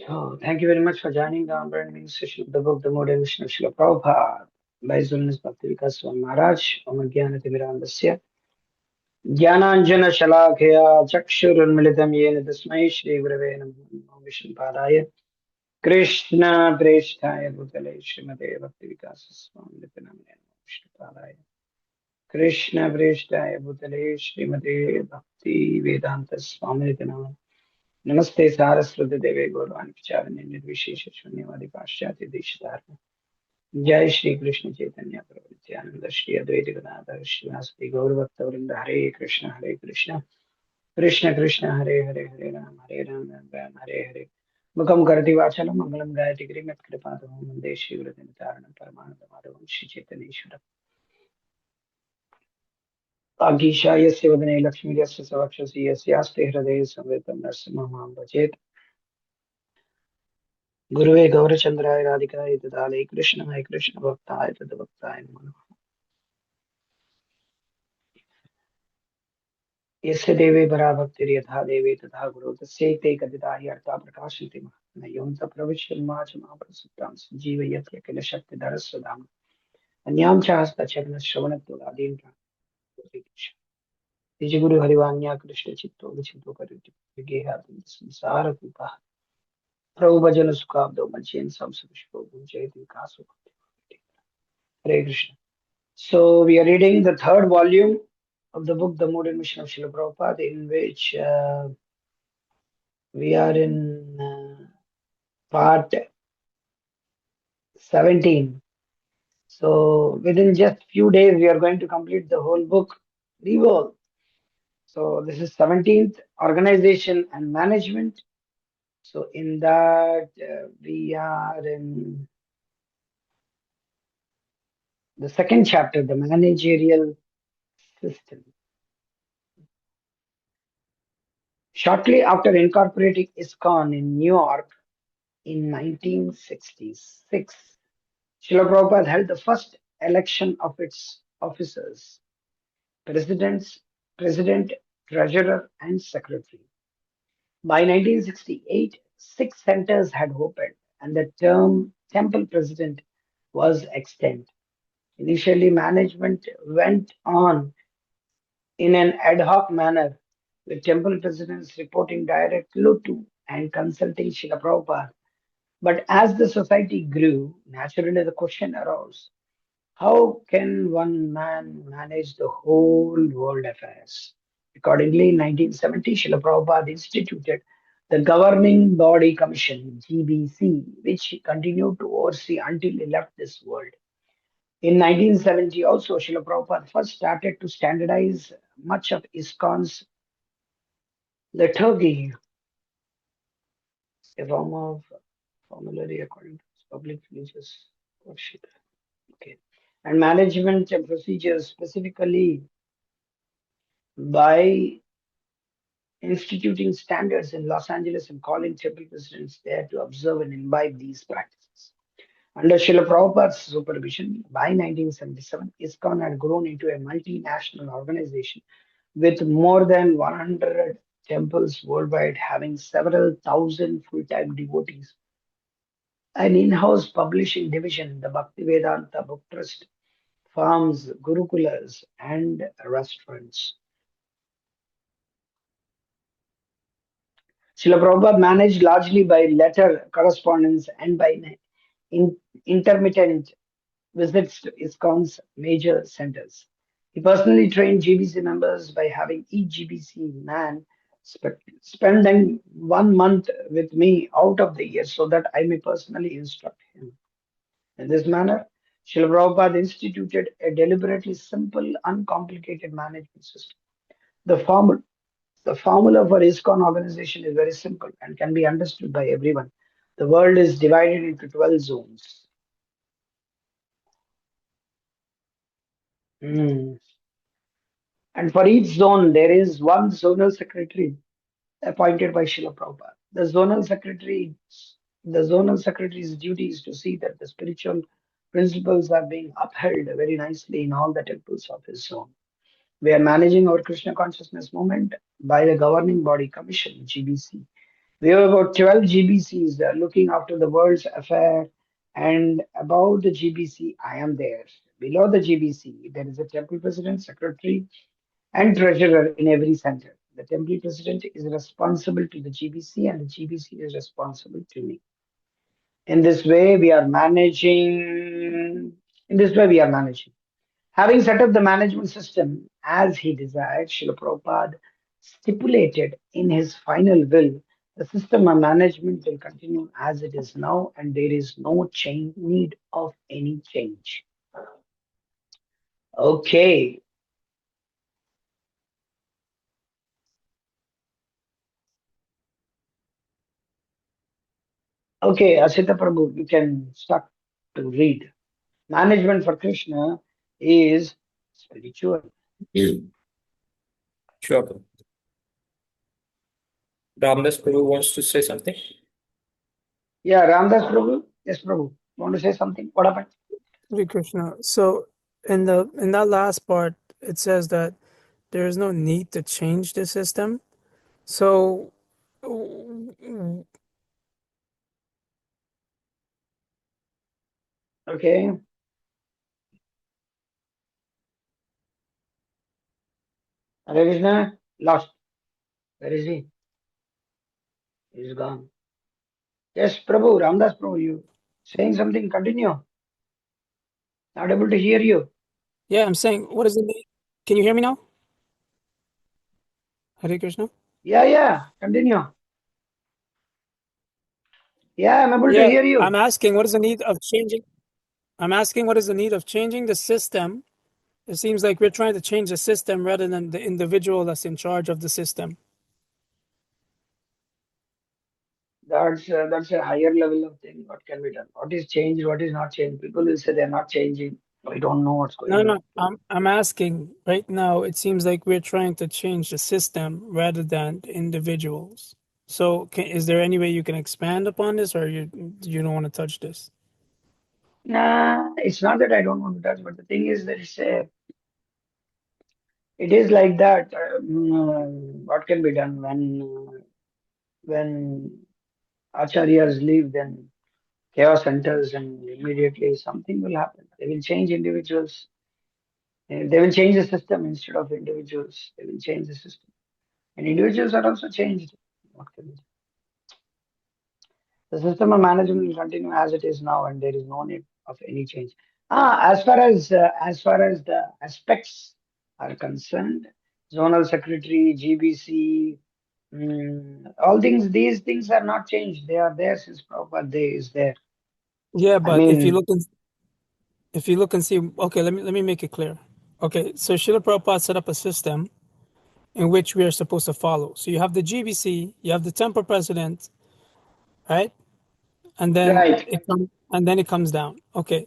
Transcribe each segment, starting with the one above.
So, thank you very much for joining the unbranding session of the book, The Modern Mission of Srila Prabhupada by His Holiness Bhakti Vikas Swami Maharaj, Om Jnanatimirandasya, Jnananjana Shalakaya, Chakshurunmilitam Yena Tasmai Shri Gurave Namo Vishnupadaya, Krishna Presthaya Bhutale Srimate Bhakti Vikas Swami Nitinamaya Vishnupadaya, Krishna Presthaya Bhutale Srimate Bhakti Vedanta Swami Nitinamaya नमस्ते सारस्वती देवे गौरवाणी विचारणे निर्विशेष शून्यवादी पाश्चात्य देशधारण जय श्री कृष्ण चैतन्य प्रभु नित्यानंद श्री अद्वैत गदाधर श्रीवासुदेव गौरभक्त वृंद हरे कृष्ण कृष्ण कृष्ण हरे हरे हरे राम राम राम हरे हरे मुखम करति वाचलम मंगलम गायति गिरिमत् कृपातमं वन्दे श्री गुरुदिनतारणं परमानंद माधवं श्री चैतन्येश्वरम् आगीशा यस्य वदने लक्ष्मी यस्य सवक्षसि यस्यास्ते हृदये संवेदं नरसिंहं भजेत् गुरुवे गौरचंद्राय राधिकाय तदालय कृष्ण भक्ताय तद्भक्ताय नमः यस्य देवे परा भक्तिर्यथा देवे तथा गुरु तस्यैते कथिता हि अर्था प्रकाशन्ति महात्मना योऽन्त प्रविश्य माच महाप्रसुप्तां सञ्जीवयत् किल शक्तिधरस्वधाम अन्यां च हस्तचरणश्रवणत्वगादीन् निज गुरु हरिवाण्या कृष्ण चित्तो विचितो करितु गेहाति संसार कृपा प्रभु भजन सुखाब्दो मच्चेन संसुष्टो भुजयति विकासो हरे Krishna. So we are reading the third volume of the book, The Modern Mission of Srila Prabhupada, in which we are in part 17. So within just few days, we are going to complete the whole book, Revolve. So this is 17th, Organization and Management. So in that, we are in the second chapter, the Managerial System. Shortly after incorporating ISKCON in New York in 1966, Srila Prabhupada held the first election of its officers, presidents, president, treasurer, and secretary. By 1968, six centers had opened, and the term temple president was extended. Initially, management went on in an ad hoc manner, with temple presidents reporting directly to and consulting Srila Prabhupada. But as the society grew, naturally the question arose: how can one man manage the whole world affairs? Accordingly, in 1970, Srila Prabhupada instituted the Governing Body Commission, GBC, which he continued to oversee until he left this world. In 1970, also, Srila Prabhupada first started to standardize much of ISKCON's liturgy, a form of formulary according to public religious worship. Okay. And management and procedures, specifically by instituting standards in Los Angeles and calling temple presidents there to observe and imbibe these practices. Under Srila Prabhupada's supervision, by 1977, ISKCON had grown into a multinational organization with more than 100 temples worldwide, having several thousand full-time devotees, an in-house publishing division, the Bhaktivedanta Book Trust, farms, gurukulas, and restaurants. Srila Prabhupada managed largely by letter correspondence and by in, intermittent visits to ISKCON's major centers. He personally trained GBC members by having each GBC man spending 1 month with me out of the year so that I may personally instruct him. In this manner, Srila Prabhupada instituted a deliberately simple, uncomplicated management system. The formula, the formula for ISKCON organization is very simple and can be understood by everyone. The world is divided into 12 zones. Hmm. And for each zone, there is one zonal secretary appointed by Srila Prabhupada. The zonal secretary's duty is to see that the spiritual principles are being upheld very nicely in all the temples of his zone. We are managing our Krishna consciousness movement by the Governing Body Commission, GBC. We have about 12 GBCs looking after the world's affair, and above the GBC, I am there. Below the GBC, there is a temple president, secretary, and treasurer in every center. The temple president is responsible to the GBC, and the GBC is responsible to me. In this way, we are managing. In this way, we are managing. Having set up the management system as he desired, Srila Prabhupada stipulated in his final will, the system of management will continue as it is now, and there is no change, need of any change. Okay, okay, Asita Prabhu, you can start to read. Management for Krishna is spiritual. Sure. Ramdas Prabhu wants to say something. Yeah, Ramdas Prabhu. Yes, Prabhu. Want to say something? What happened? Hare Krishna. So in that last part, it says that there is no need to change the system. So Okay. Hare Krishna, lost. Where is he? He's gone. Yes, Prabhu, Ramdas Prabhu, you saying something? Continue. Not able to hear you. yeah, I'm saying, what is the need? Can you hear me now? Hare Krishna. Yeah, continue. Yeah, I'm able to Yeah, hear you. I'm asking, what is the need of changing? I'm asking, what is the need of changing the system? It seems like we're trying to change the system rather than the individual that's in charge of the system. That's a higher level of thing. What can be done? What is changed? What is not changed? People will say they're not changing. We don't know what's No, going on. no, I'm asking right now. It seems like we're trying to change the system rather than the individuals. So, is there any way you can expand upon this, or you don't want to touch this? Nah, it's not that I don't want to touch, but the thing is that it is like that. What can be done when acharyas leave, then chaos enters, and immediately something will happen. They will change individuals. They will change the system instead of individuals. They will change the system, and individuals are also changed. What can we do? The system of management will continue as it is now, and there is no need of any change. As far as the aspects are concerned, zonal secretary, GBC, all things. These things are not changed. They are there since Prabhupada day is there. Yeah, I but mean, if you look and see, okay, let me make it clear. Okay, so Srila Prabhupada set up a system in which we are supposed to follow. So you have the GBC, you have the temple president, right? And then right. it comes down. Okay.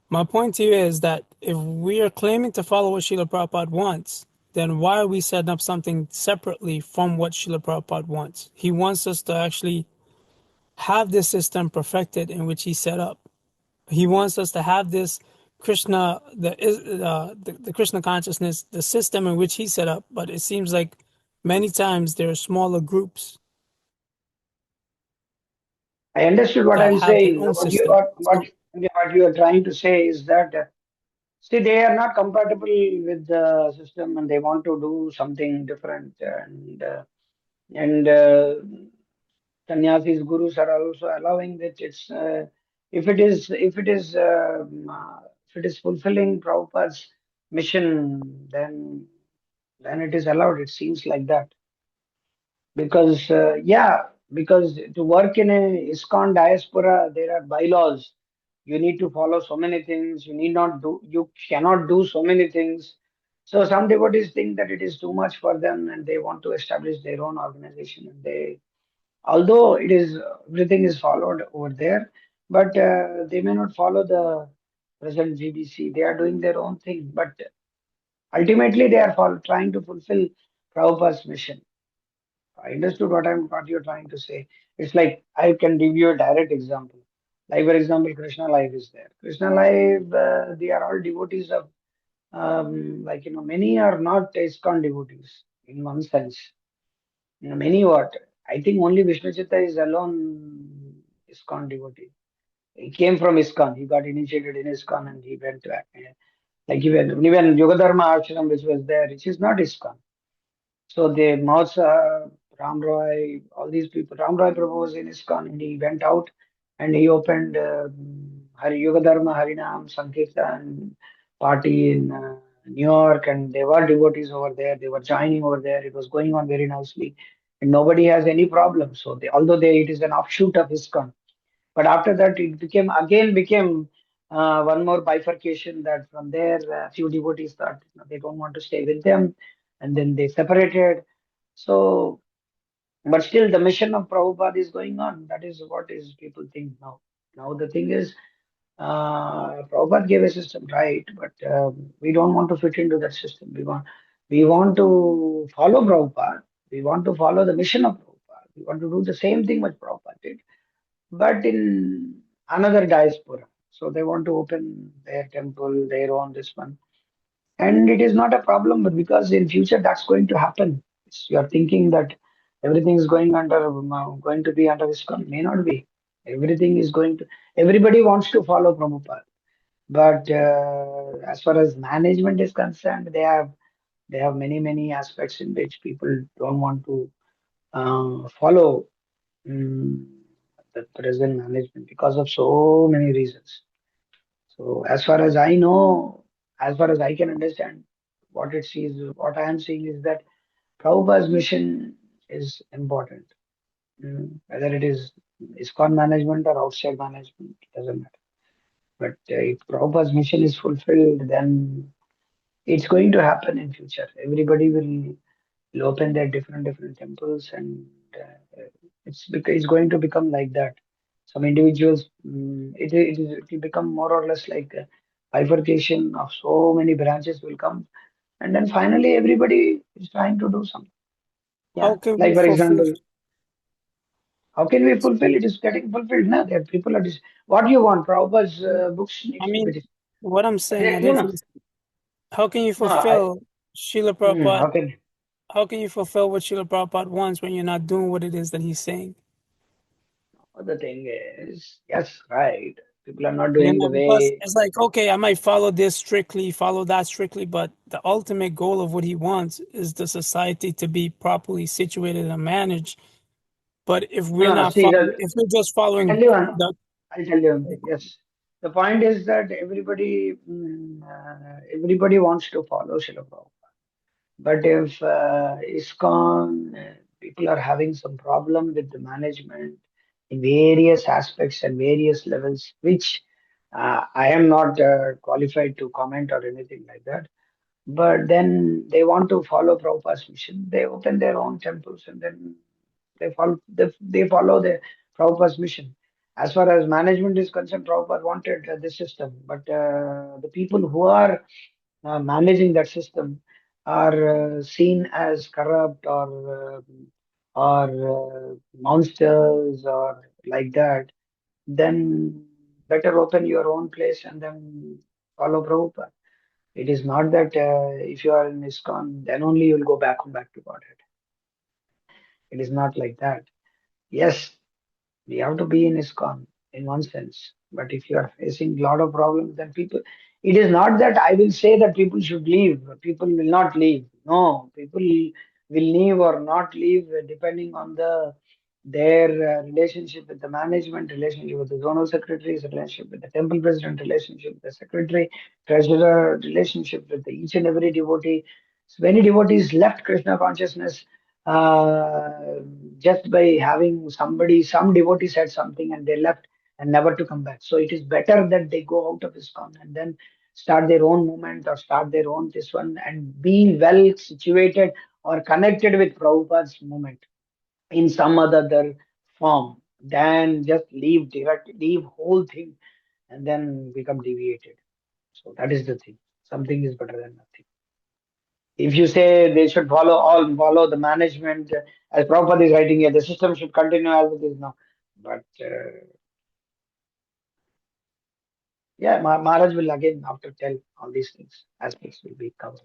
My point to you is that if we are claiming to follow what Srila Prabhupada wants, then why are we setting up something separately from what Srila Prabhupada wants? He wants us to actually have this system perfected in which he set up. He wants us to have this Krishna, the Krishna consciousness, the system in which he set up. But it seems like many times there are smaller groups I understood what that I'm have their saying. own system. So What you are trying to say is that see they are not compatible with the system and they want to do something different and sannyasis gurus are also allowing that if it is fulfilling Prabhupada's mission then it is allowed. It seems like that because to work in a ISKCON diaspora there are bylaws. You need to follow so many things. You cannot do so many things. So some devotees think that it is too much for them and they want to establish their own organization. And although everything is followed over there, but they may not follow the present GBC. They are doing their own thing, but ultimately they are trying to fulfill Prabhupada's mission. I understood what you're trying to say. It's like I can give you a direct example. Like for example, Krishna Life is there. Krishna Life, they are all devotees of many are not ISKCON devotees in one sense. Many what? I think only Vishnu Chitta is alone ISKCON devotee. He came from ISKCON. He got initiated in ISKCON and he went to like even Yogadharma Ashram, which was there, which is not ISKCON. So the Mahotsa, Ram Roy, all these people, Ram Roy Prabhu was in ISKCON and he went out and he opened Hari Yoga Dharma Harinam Sankirtan party in New York, and there were devotees over there. They were joining over there. It was going on very nicely, and nobody has any problem. So although it is an offshoot of ISKCON, but after that it became one more bifurcation, that from there few devotees thought they don't want to stay with them, and then they separated. So, but still the mission of Prabhupada is going on. That is what is people think now. Now the thing is, Prabhupada gave a system, right? But we don't want to fit into that system. We want to follow Prabhupada. We want to follow the mission of Prabhupada. We want to do the same thing what Prabhupada did, but in another diaspora. So they want to open their temple, their own this one. And it is not a problem, but because in future that's going to happen. You are thinking that everything is going to be under ISKCON. May not be. Everything is going to, everybody wants to follow Prabhupada. But as far as management is concerned, they have many aspects in which people don't want to follow mm, the present management because of so many reasons. So as far as I know, as far as I can understand, what I am seeing is that Prabhupada's mission is important. Whether it is ISKCON management or outside management, it doesn't matter. But if Prabhupada's mission is fulfilled, then it's going to happen in future. Everybody will open their different temples, and it's going to become like that. Some individuals, it will become more or less like a bifurcation of so many branches will come, and then finally everybody is trying to do something. How Yeah, can like we for fulfill? example, how can we fulfill? It is getting fulfilled now. That people are what do you want? Prabhupada's books I needs to be mean, what I'm saying, I no, didn't no, finish. How can you no. I fulfill Srila Prabhupada? how can How can you fulfill what Srila Prabhupada wants when you're not doing what it is that he's saying? the thing is, yes, right. People are not You doing know, the because way. it's like, okay, I might follow this strictly, follow that strictly, but the ultimate goal of what he wants is the society to be properly situated and managed. But if we're No, no. not See, following, if we're just I'll tell following you one. the, I'll tell you one thing. Yes, the point is that everybody wants to follow Srila Prabhupada. But if ISKCON people are having some problem with the management in various aspects and various levels, which I am not qualified to comment or anything like that. But then they want to follow Prabhupada's mission. They open their own temples and then they follow the Prabhupada's mission. As far as management is concerned, Prabhupada wanted this system, but the people who are managing that system are seen as corrupt or monsters or like that. Then better open your own place and then follow Prabhupada. It is not that if you are in ISKCON, then only you will go back to Godhead. It is not like that. Yes, we have to be in ISKCON in one sense. But if you are facing a lot of problems, then it is not that I will say that people should leave. People will not leave. No, people will leave or not leave depending on their relationship with the management, relationship with the zonal secretaries, relationship with the temple president, relationship with the secretary, treasurer, relationship with each and every devotee. So many devotees left Krishna consciousness uh, just by having some devotee said something and they left and never to come back. So it is better that they go out of ISKCON and then start their own movement or start their own this one and be well situated or connected with Prabhupada's movement in some other form than just leave whole thing and then become deviated. So that is the thing. Something is better than nothing. If you say they should follow the management, as Prabhupada is writing here, the system should continue as it is now. But yeah, Maharaj will again after tell all these things. Aspects will be covered.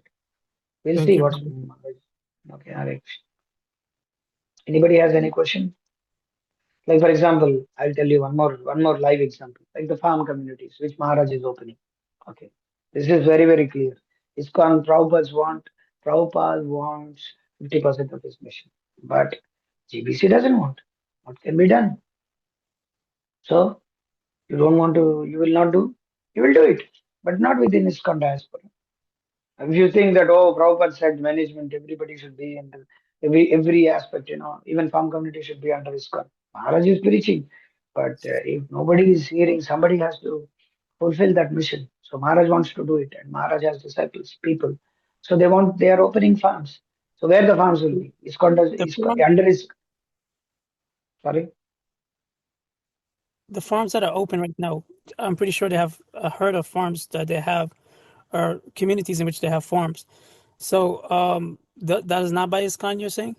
We'll thank see you, what's brother. Maharaj. Okay, Hare Krishna. Anybody has any question? Like for example, I'll tell you one more live example, like the farm communities, which Maharaj is opening. Okay, this is very very clear. ISKCON Prabhupada wants 50% of his mission, but GBC doesn't want. What can be done? So you don't want to, you will not do, you will do it, but not within ISKCON diaspora. If you think that, oh, Prabhupada said management, everybody should be in every aspect, even farm community should be under ISKCON. Maharaj is preaching, but if nobody is hearing, somebody has to fulfill that mission. So Maharaj wants to do it, and Maharaj has disciples, people. So they are opening farms. So where the farms will be? The ISKCON, farm, under is, sorry. the farms that are open right now, I'm pretty sure they have heard of farms that they have, or communities in which they have farms. So that is not by ISKCON, you're saying?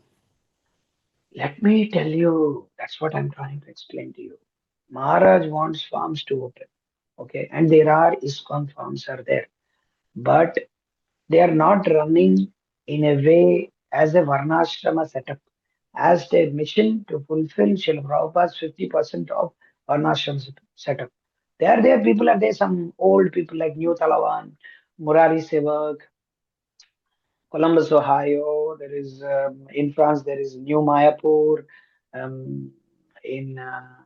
Let me tell you, that's what I'm trying to explain to you. Maharaj wants farms to open. Okay, and there are ISKCON farms are there, but they are not running in a way as a Varnashrama setup, as their mission to fulfill Srila Prabhupada's 50% of Varnashrama setup. There people are there, some old people like New Talawan, Murari Sevak, Columbus, Ohio. There is in France. There is New Mayapur. Um, in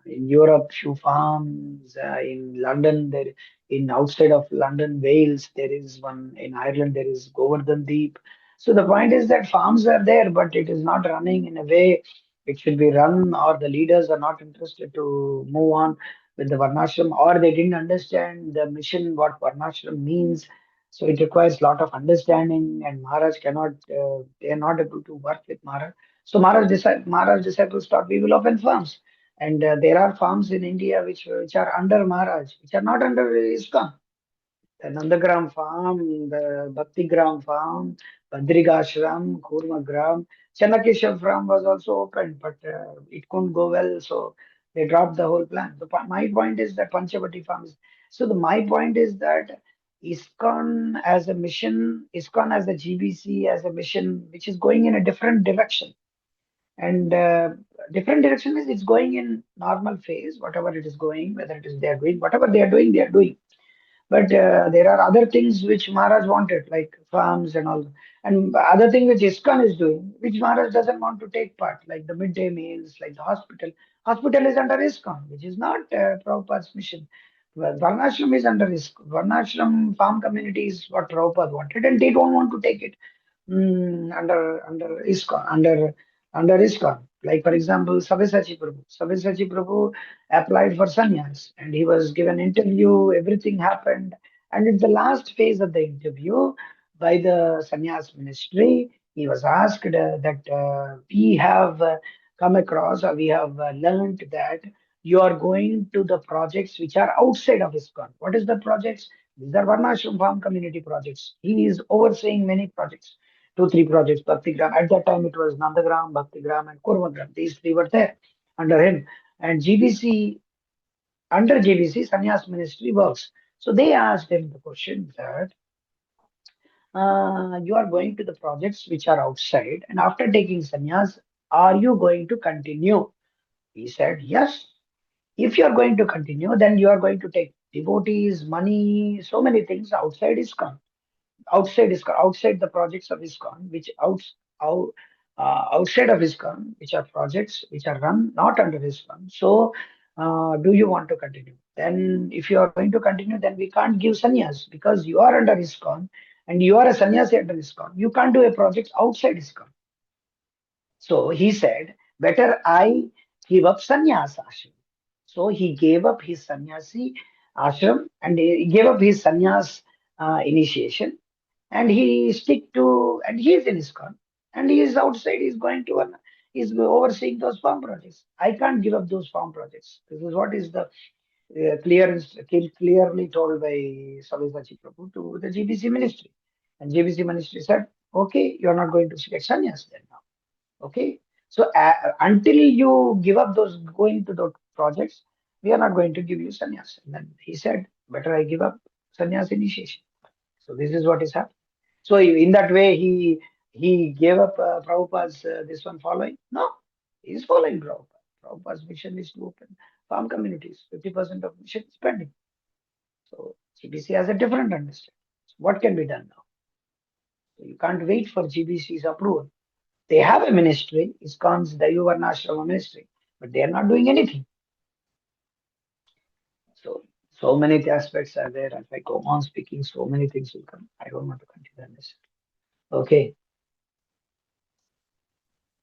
Europe, few farms. In London, there in outside of London, Wales, there is one. In Ireland, there is Govardhan Deep. So the point is that farms are there, but it is not running in a way it should be run, or the leaders are not interested to move on with the Varnashram, or they didn't understand the mission, what Varnashram means. So it requires a lot of understanding, and Maharaj cannot, they are not able to work with Maharaj. So Maharaj disciples thought we will open farms. And there are farms in India which are under Maharaj, which are not under ISKCON. The Nandagram farm, the Bhaktigram farm, Badrigashram, Kurmagram, Chanakeshav farm was also opened, but it couldn't go well, so they dropped the whole plan. My point is that Panchavati farm is. So my point is that ISKCON as a mission, ISKCON as a GBC as a mission, which is going in a different direction. And different direction is it's going in normal phase, whatever it is going, whether it is they are doing, whatever they are doing. But there are other things which Maharaj wanted, like farms and all. And other thing which ISKCON is doing, which Maharaj doesn't want to take part, like the midday meals, like the hospital. Hospital is under ISKCON, which is not Prabhupada's mission. Well, Varnashram is under ISKCON. Varnashram farm community is what Prabhupada wanted, and they don't want to take it under ISKCON, under ISKCON. Like for example, Sabyasachi Prabhu. Sabyasachi Prabhu applied for sannyas, and he was given interview. Everything happened, and at the last phase of the interview, by the sannyas ministry, he was asked that we have come across, or we have learned that you are going to the projects which are outside of ISKCON. What is the projects? These are Varnashram farm community projects. He is overseeing many projects, two, three projects, Bhaktigram. At that time, it was Nandagram, Bhaktigram, and Kurmagram. These three were there under him. And GBC, under GBC, Sannyas Ministry works. So they asked him the question that you are going to the projects which are outside, and after taking sannyas, are you going to continue? He said, yes. If you are going to continue, then you are going to take devotees, money, so many things outside ISKCON. Outside ISKCON, outside the projects of ISKCON, out, outside of ISKCON, which are projects which are run not under ISKCON. So, do you want to continue? Then, if you are going to continue, then we can't give sannyas because you are under ISKCON and you are a sannyasi under ISKCON. You can't do a project outside ISKCON. So he said, better I give up sannyas ashram. So he gave up his sannyasi ashram and he gave up his sannyas initiation, and he stick to, and he is in ISKCON and he is outside, he's going to one, he's overseeing those farm projects. I can't give up those farm projects. This is what is the clearly told by Savisachi Prabhu to the GBC ministry. And GBC ministry said, okay, you're not going to get sannyas then now. Okay. So until you give up those going to those projects, we are not going to give you sannyas. And then he said, better I give up sannyas initiation. So this is what is happening. So in that way, he gave up Prabhupada's this one following. No, He's following Prabhupada. Prabhupada's mission is to open farm communities. 50% of mission is pending. So GBC has a different understanding. So what can be done now? So you can't wait for GBC's approval. They have a ministry, ISKCON's Dayuvarnashrama ministry, but they are not doing anything. So many aspects are there. If I go on speaking, so many things will come. I don't want to continue on this. Okay.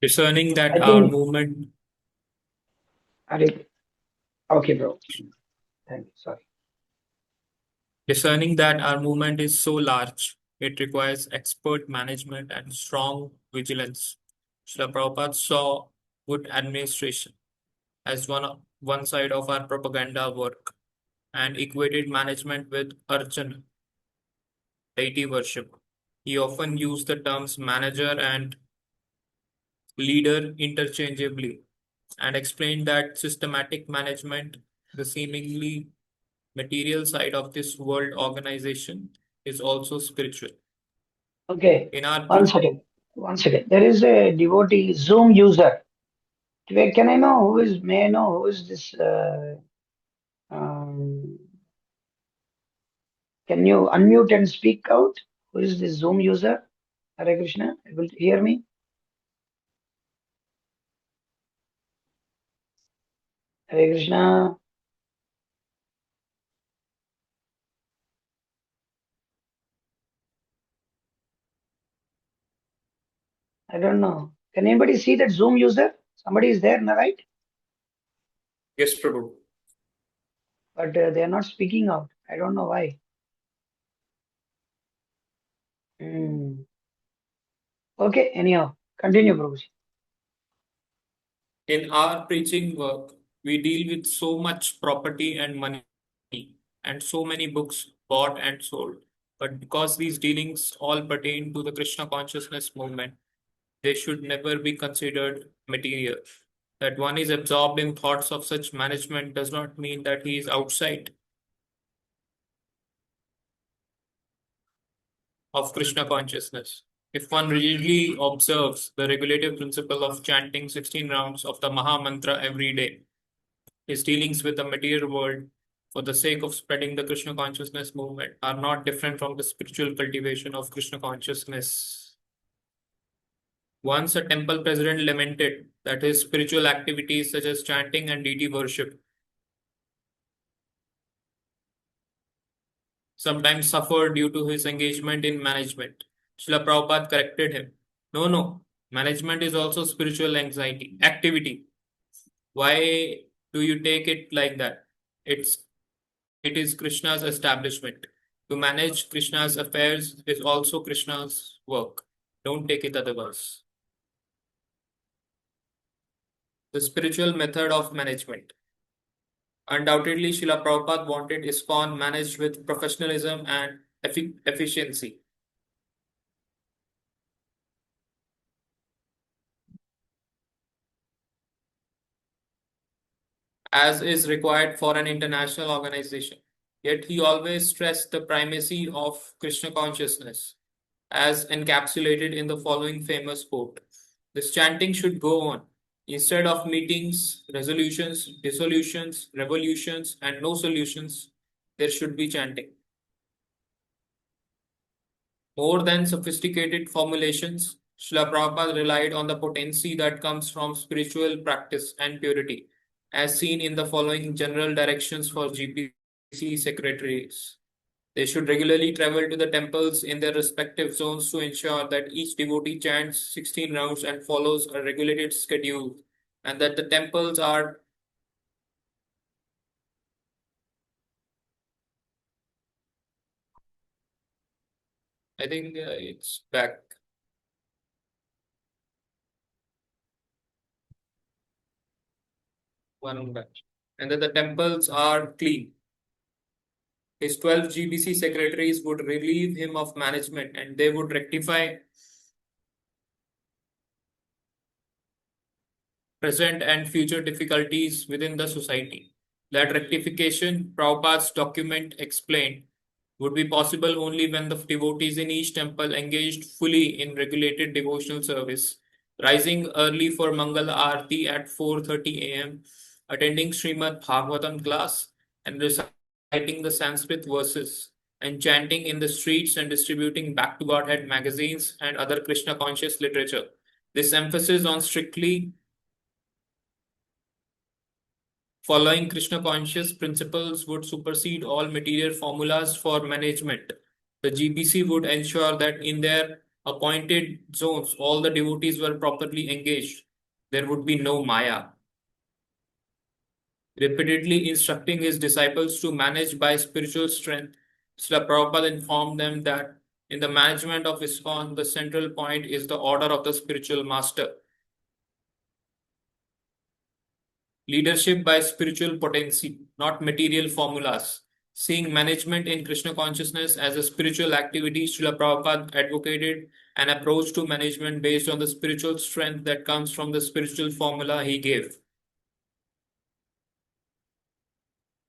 Discerning that I our think, movement okay, bro. Thank you. Sorry. Discerning that our movement is so large, it requires expert management and strong vigilance. Srila Prabhupada saw good administration as one side of our propaganda work and equated management with archana, deity worship. He often used the terms manager and leader interchangeably and explained that systematic management, the seemingly material side of this world organization, is also spiritual. Okay. In our One second. One second. There is a devotee Zoom user. Can I know who is, may I know who is this? Um, can you unmute and speak out? Who is this Zoom user? Hare Krishna. Able to hear me? Hare Krishna. I don't know. Can anybody see that Zoom user? Somebody is there, right? Yes, Prabhu. But they are not speaking out. I don't know why. Hmm. Okay, anyhow, continue, Prabhuji. In our preaching work, we deal with so much property and money and so many books bought and sold. But because these dealings all pertain to the Krishna consciousness movement, they should never be considered material. That one is absorbed in thoughts of such management does not mean that he is outside of Krishna consciousness. If one really observes the regulative principle of chanting 16 rounds of the Maha Mantra every day, his dealings with the material world for the sake of spreading the Krishna consciousness movement are not different from the spiritual cultivation of Krishna consciousness. Once a temple president lamented that his spiritual activities such as chanting and deity worship sometimes suffered due to his engagement in management. Srila Prabhupada corrected him. No, management is also spiritual anxiety, activity. Why do you take it like that? It is Krishna's establishment. To manage Krishna's affairs is also Krishna's work. Don't take it otherwise. The spiritual method of management. Undoubtedly, Srila Prabhupada wanted ISKCON managed with professionalism and efficiency. As is required for an international organization. Yet he always stressed the primacy of Krishna consciousness, as encapsulated in the following famous quote. This chanting should go on. Instead of meetings, resolutions, dissolutions, revolutions, and no solutions, there should be chanting. More than sophisticated formulations, Srila Prabhupada relied on the potency that comes from spiritual practice and purity, as seen in the following general directions for GPC secretaries. They should regularly travel to the temples in their respective zones to ensure that each devotee chants 16 rounds and follows a regulated schedule, and that the temples are I think it's back. One back. And that the temples are clean. His 12 GBC secretaries would relieve him of management and they would rectify present and future difficulties within the society. That rectification, Prabhupada's document explained, would be possible only when the devotees in each temple engaged fully in regulated devotional service, rising early for Mangala Aarti at 4:30 a.m., attending Srimad Bhagavatam class, and reciting the Sanskrit verses, and chanting in the streets and distributing Back to Godhead magazines and other Krishna conscious literature. This emphasis on strictly following Krishna conscious principles would supersede all material formulas for management. The GBC would ensure that in their appointed zones, all the devotees were properly engaged. There would be no Maya. Repeatedly instructing his disciples to manage by spiritual strength, Srila Prabhupada informed them that in the management of ISKCON, the central point is the order of the spiritual master. Leadership by spiritual potency, not material formulas. Seeing management in Krishna consciousness as a spiritual activity, Srila Prabhupada advocated an approach to management based on the spiritual strength that comes from the spiritual formula he gave.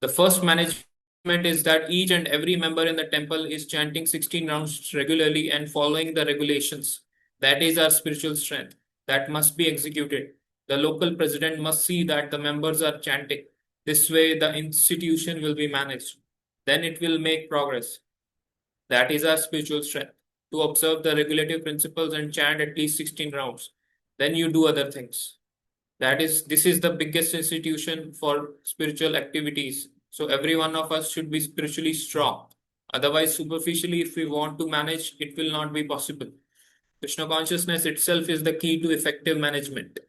The first management is that each and every member in the temple is chanting 16 rounds regularly and following the regulations. That is our spiritual strength. That must be executed. The local president must see that the members are chanting. This way, the institution will be managed. Then it will make progress. That is our spiritual strength. To observe the regulative principles and chant at least 16 rounds. Then you do other things. This is the biggest institution for spiritual activities. So every one of us should be spiritually strong. Otherwise, superficially, if we want to manage, it will not be possible. Krishna consciousness itself is the key to effective management.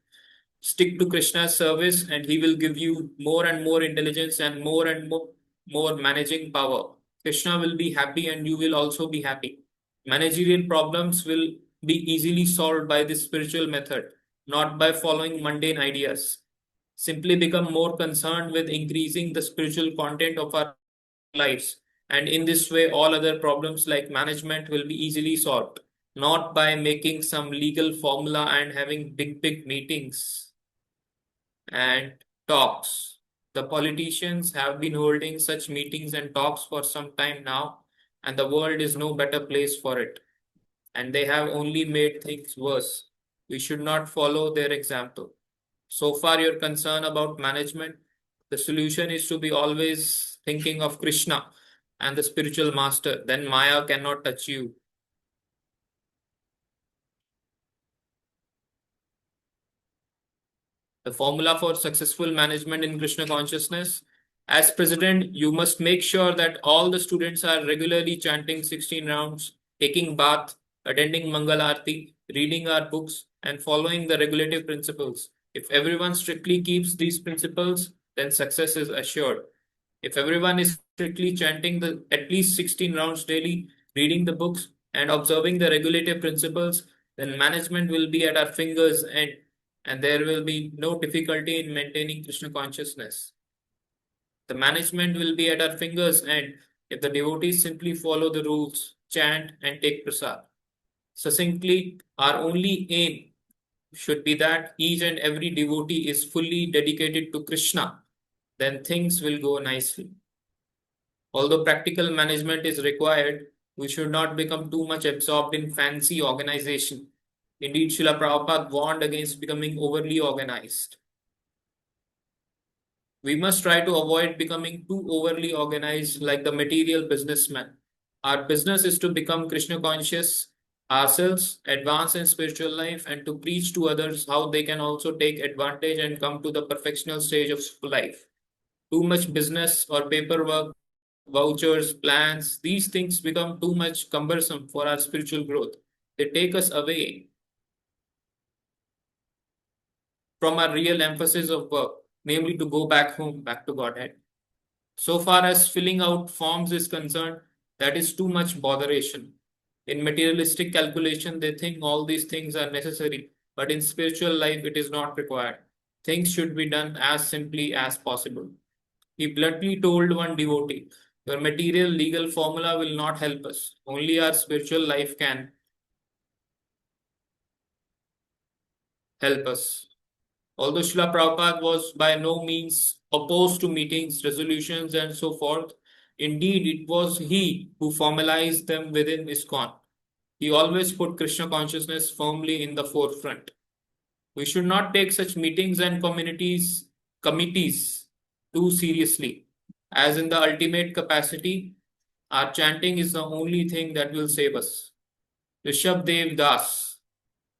Stick to Krishna's service and he will give you more and more intelligence and more managing power. Krishna will be happy and you will also be happy. Managerial problems will be easily solved by this spiritual method, not by following mundane ideas. Simply become more concerned with increasing the spiritual content of our lives. And in this way, all other problems like management will be easily solved, not by making some legal formula and having big meetings and talks. The politicians have been holding such meetings and talks for some time now, and the world is no better place for it. And they have only made things worse. We should not follow their example. So far, your concern about management, the solution is to be always thinking of Krishna and the spiritual master. Then Maya cannot touch you. The formula for successful management in Krishna consciousness. As president, you must make sure that all the students are regularly chanting 16 rounds, taking bath, attending Mangal Aarti, reading our books, and following the regulative principles. If everyone strictly keeps these principles, then success is assured. If everyone is strictly chanting at least 16 rounds daily, reading the books, and observing the regulative principles, then management will be at our fingers' end and there will be no difficulty in maintaining Krishna consciousness. The management will be at our fingers' end if the devotees simply follow the rules, chant, and take prasad. Succinctly, our only aim should be that each and every devotee is fully dedicated to Krishna. Then things will go nicely. Although practical management is required, we should not become too much absorbed in fancy organization. Indeed, Srila Prabhupada warned against becoming overly organized. We must try to avoid becoming too overly organized like the material businessman. Our business is to become Krishna conscious ourselves, advance in spiritual life, and to preach to others how they can also take advantage and come to the perfectional stage of life. Too much business or paperwork, vouchers, plans, these things become too much cumbersome for our spiritual growth. They take us away from our real emphasis of work, namely to go back home, back to Godhead. So far as filling out forms is concerned, that is too much botheration. In materialistic calculation, they think all these things are necessary, but in spiritual life, it is not required. Things should be done as simply as possible. He bluntly told one devotee, your material legal formula will not help us. Only our spiritual life can help us. Although Srila Prabhupada was by no means opposed to meetings, resolutions, and so forth, indeed it was he who formalized them within ISKCON. He always put Krishna consciousness firmly in the forefront. We should not take such meetings and committees too seriously, as in the ultimate capacity, our chanting is the only thing that will save us. Rishabh Dev Das.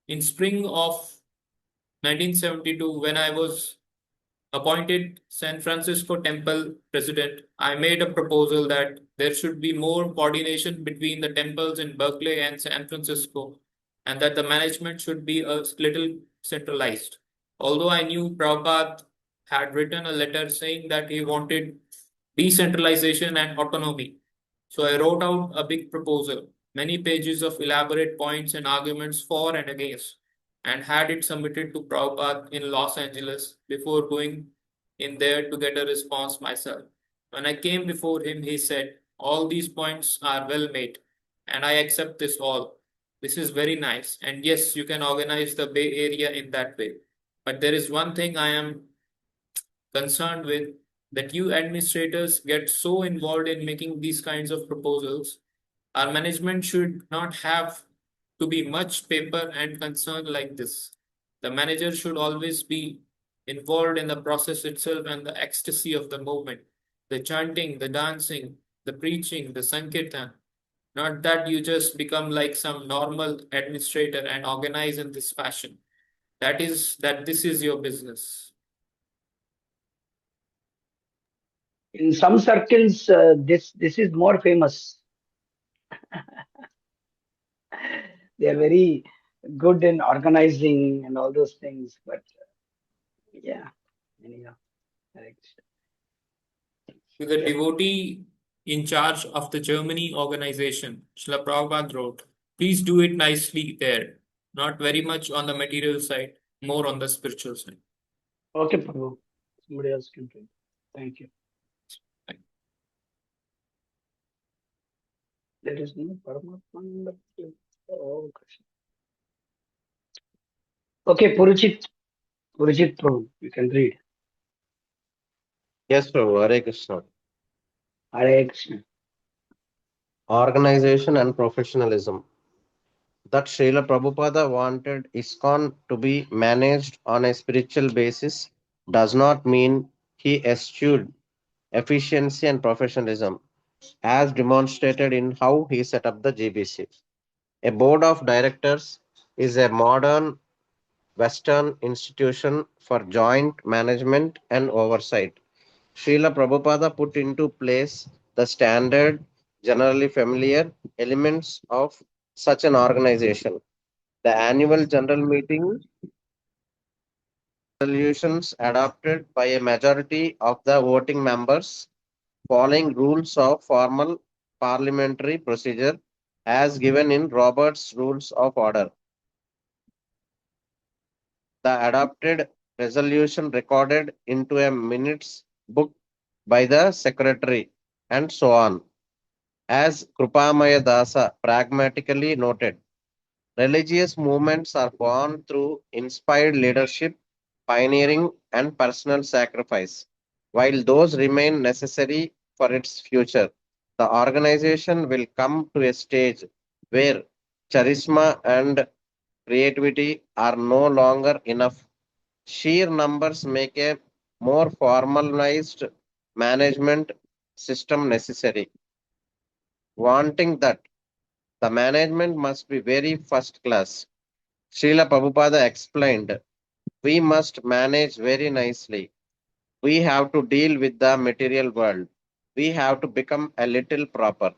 In spring of 1972, when I was appointed San Francisco Temple president, I made a proposal that there should be more coordination between the temples in Berkeley and San Francisco, and that the management should be a little centralized. Although I knew Prabhupada had written a letter saying that he wanted decentralization and autonomy, so I wrote out a big proposal, many pages of elaborate points and arguments for and against, and had it submitted to Prabhupada in Los Angeles before going in there to get a response myself. When I came before him, he said, "All these points are well made, and I accept this all. This is very nice, and yes, you can organize the Bay Area in that way. But there is one thing I am concerned with, that you administrators get so involved in making these kinds of proposals. Our management should not have to be much paper and concern like this. The manager should always be involved in the process itself and the ecstasy of the movement, the chanting, the dancing, the preaching, the sankirtan. Not that you just become like some normal administrator and organize in this fashion. That this is your business." In some circles, this is more famous. They are very good in organizing and all those things. But yeah, anyhow, correct. To the devotee in charge of the Germany organization, Srila Prabhupada wrote, "Please do it nicely there, not very much on the material side, more on the spiritual side." Okay, Prabhu. Somebody else can take. Thank you. There is no Paramatma. Oh, Krishna. Okay, Purujit Prabhu, you can read. Yes, Prabhu. Hare Krishna. Hare Krishna. Organization and professionalism. That Srila Prabhupada wanted ISKCON to be managed on a spiritual basis does not mean he eschewed efficiency and professionalism, as demonstrated in how he set up the GBC. A board of directors is a modern Western institution for joint management and oversight. Srila Prabhupada put into place the standard, generally familiar elements of such an organization. The annual general meeting resolutions adopted by a majority of the voting members, following rules of formal parliamentary procedure as given in Robert's Rules of Order. The adopted resolution recorded into a minutes book by the secretary, and so on. As Krupamaya Dasa pragmatically noted, religious movements are born through inspired leadership, pioneering, and personal sacrifice. While those remain necessary for its future, the organization will come to a stage where charisma and creativity are no longer enough. Sheer numbers make a more formalized management system necessary. Wanting that, the management must be very first class. Srila Prabhupada explained, we must manage very nicely. We have to deal with the material world. We have to become a little proper.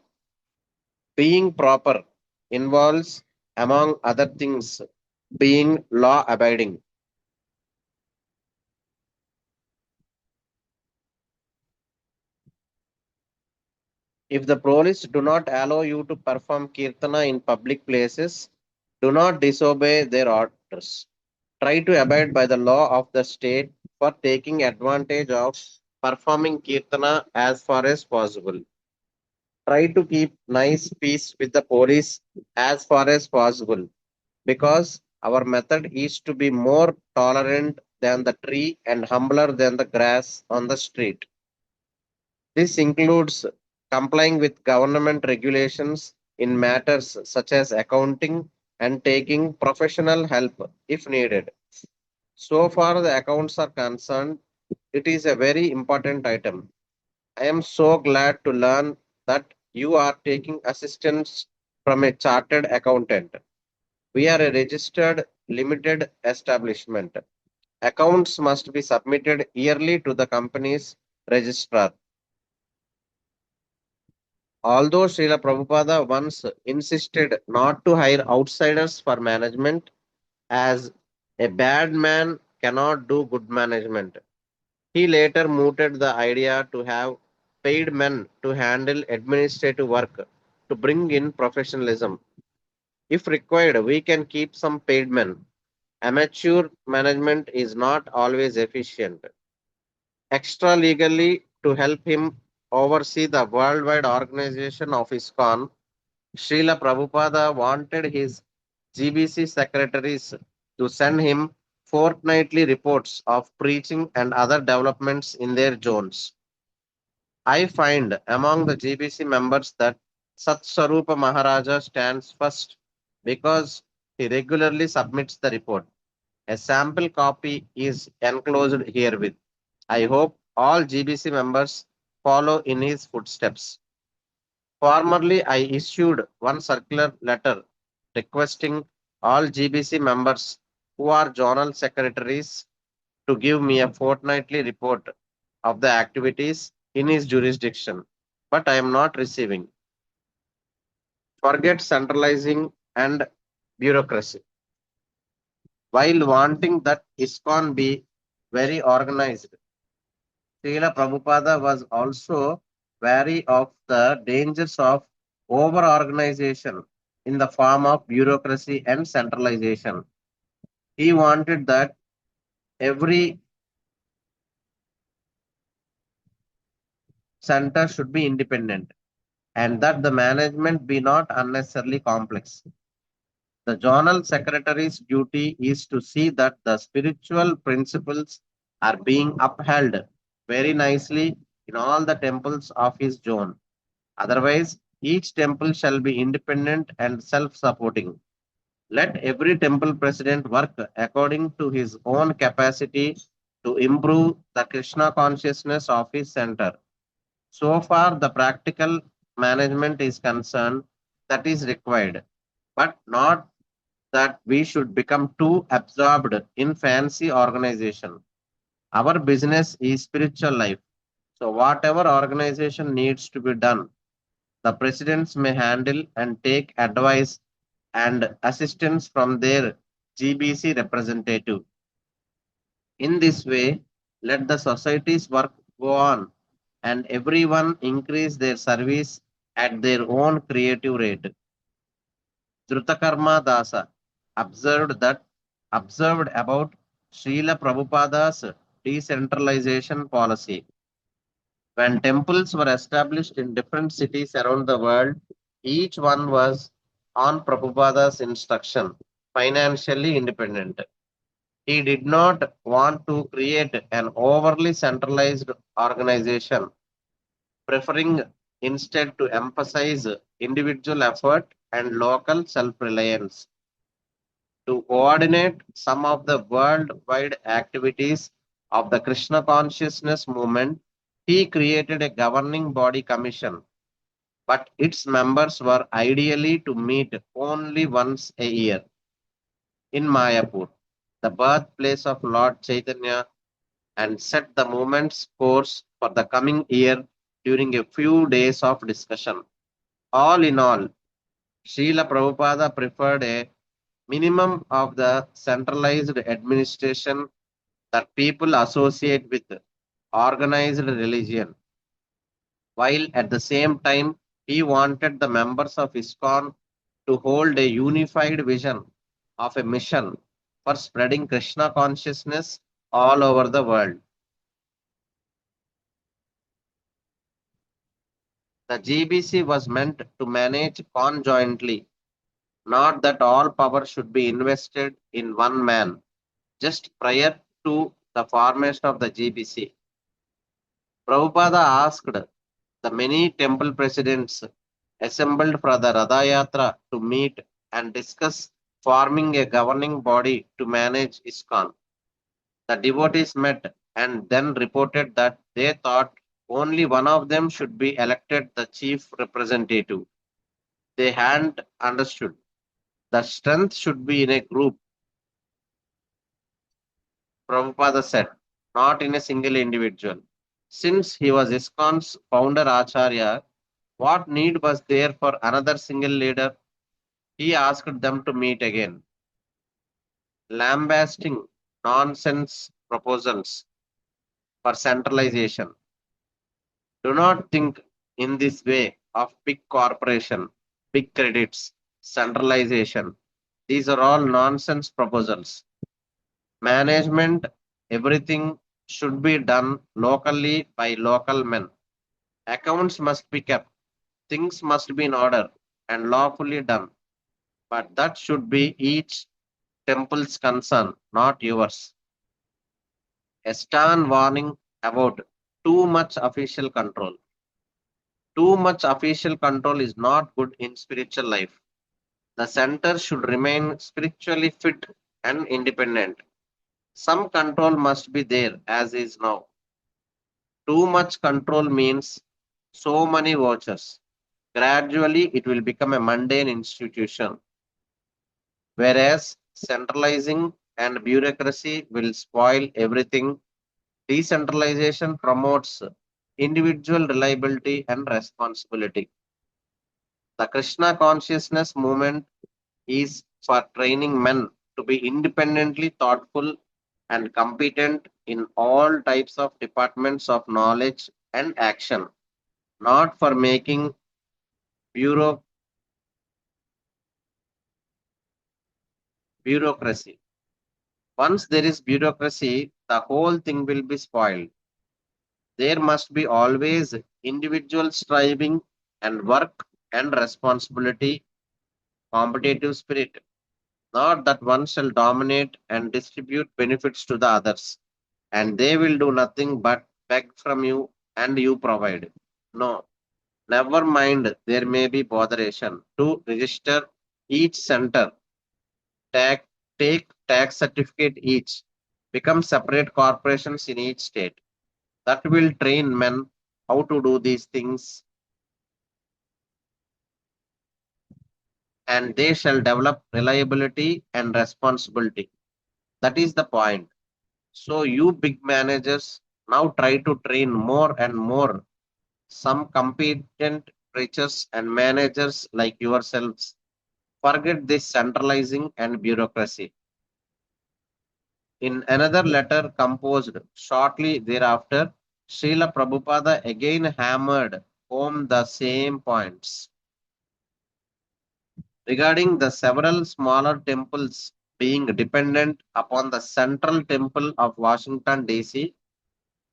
Being proper involves, among other things, being law abiding. If the police do not allow you to perform kirtana in public places, do not disobey their orders. Try to abide by the law of the state for taking advantage of performing kirtana as far as possible. Try to keep nice peace with the police as far as possible, because our method is to be more tolerant than the tree and humbler than the grass on the street. This includes complying with government regulations in matters such as accounting and taking professional help if needed. So far the accounts are concerned, it is a very important item. I am so glad to learn that you are taking assistance from a chartered accountant. We are a registered limited establishment. Accounts must be submitted yearly to the company's registrar. Although Srila Prabhupada once insisted not to hire outsiders for management, as a bad man cannot do good management, he later mooted the idea to have paid men to handle administrative work to bring in professionalism. If required, we can keep some paid men. Amateur management is not always efficient. Extra legally, to help him oversee the worldwide organization of ISKCON, Srila Prabhupada wanted his GBC secretaries to send him fortnightly reports of preaching and other developments in their zones. I find among the GBC members that Satswarupa Maharaja stands first because he regularly submits the report. A sample copy is enclosed herewith. I hope all GBC members follow in his footsteps. Formerly, I issued one circular letter requesting all GBC members who are journal secretaries to give me a fortnightly report of the activities in his jurisdiction, but I am not receiving. Forget centralizing and bureaucracy. While wanting that ISKCON be very organized, Srila Prabhupada was also wary of the dangers of over organization in the form of bureaucracy and centralization. He wanted that every center should be independent and that the management be not unnecessarily complex. The journal secretary's duty is to see that the spiritual principles are being upheld very nicely in all the temples of his zone. Otherwise, each temple shall be independent and self supporting. Let every temple president work according to his own capacity to improve the Krishna consciousness of his center. So far, the practical management is concerned that is required, but not that we should become too absorbed in fancy organization. Our business is spiritual life. So whatever organization needs to be done, the presidents may handle and take advice and assistance from their GBC representative. In this way, let the society's work go on and everyone increase their service at their own creative rate. Drutakarma Dasa observed about Srila Prabhupada's decentralization policy. When temples were established in different cities around the world, each one was on Prabhupada's instruction, financially independent. He did not want to create an overly centralized organization, preferring instead to emphasize individual effort and local self reliance. To coordinate some of the worldwide activities of the Krishna consciousness movement, he created a governing body commission, but its members were ideally to meet only once a year in Mayapur, the birthplace of Lord Chaitanya, and set the movement's course for the coming year during a few days of discussion. All in all, Srila Prabhupada preferred a minimum of the centralized administration that people associate with organized religion, while at the same time he wanted the members of ISKCON to hold a unified vision of a mission for spreading Krishna consciousness all over the world. The GBC was meant to manage conjointly, not that all power should be invested in one man. Just prior to the formation of the GBC, Prabhupada asked the many temple presidents assembled for the Radha Yatra to meet and discuss forming a governing body to manage ISKCON. The devotees met and then reported that they thought only one of them should be elected the chief representative. They hadn't understood. The strength should be in a group, Prabhupada said, not in a single individual. Since he was ISKCON's founder Acharya, what need was there for another single leader? He asked them to meet again, lambasting nonsense proposals for centralization. Do not think in this way of big corporation, big credits, centralization. These are all nonsense proposals. Management, everything should be done locally by local men. Accounts must be kept, things must be in order and lawfully done. But that should be each temple's concern, not yours. A stern warning about too much official control. Too much official control is not good in spiritual life. The center should remain spiritually fit and independent. Some control must be there as is now. Too much control means so many vouchers. Gradually, it will become a mundane institution, whereas centralizing and bureaucracy will spoil everything. Decentralization promotes individual reliability and responsibility. The Krishna consciousness movement is for training men to be independently thoughtful and competent in all types of departments of knowledge and action, not for making bureau- bureaucracy. Once there is bureaucracy, the whole thing will be spoiled. There must be always individual striving and work and responsibility, competitive spirit. Not that one shall dominate and distribute benefits to the others, and they will do nothing but beg from you and you provide. No, never mind, there may be botheration to register each center, tag, take tax certificate each, become separate corporations in each state. That will train men how to do these things, and they shall develop reliability and responsibility. That is the point. So, you big managers now try to train more and more some competent preachers and managers like yourselves. Forget this centralizing and bureaucracy. In another letter composed shortly thereafter, Srila Prabhupada again hammered home the same points. Regarding the several smaller temples being dependent upon the central temple of Washington, D.C.,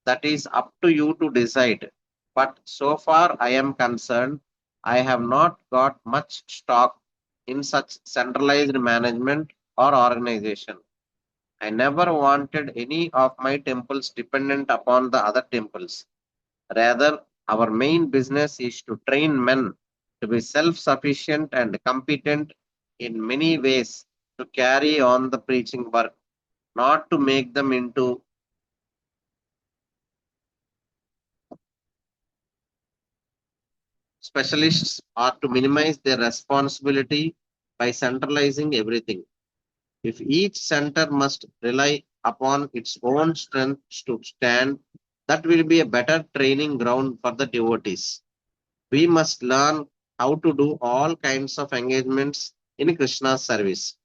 that is up to you to decide. But so far I am concerned, I have not got much stock in such centralized management or organization. I never wanted any of my temples dependent upon the other temples. Rather, our main business is to train men to be self sufficient and competent in many ways to carry on the preaching work, not to make them into specialists or to minimize their responsibility by centralizing everything. If each center must rely upon its own strength to stand, that will be a better training ground for the devotees. We must learn how to do all kinds of engagements in Krishna's service.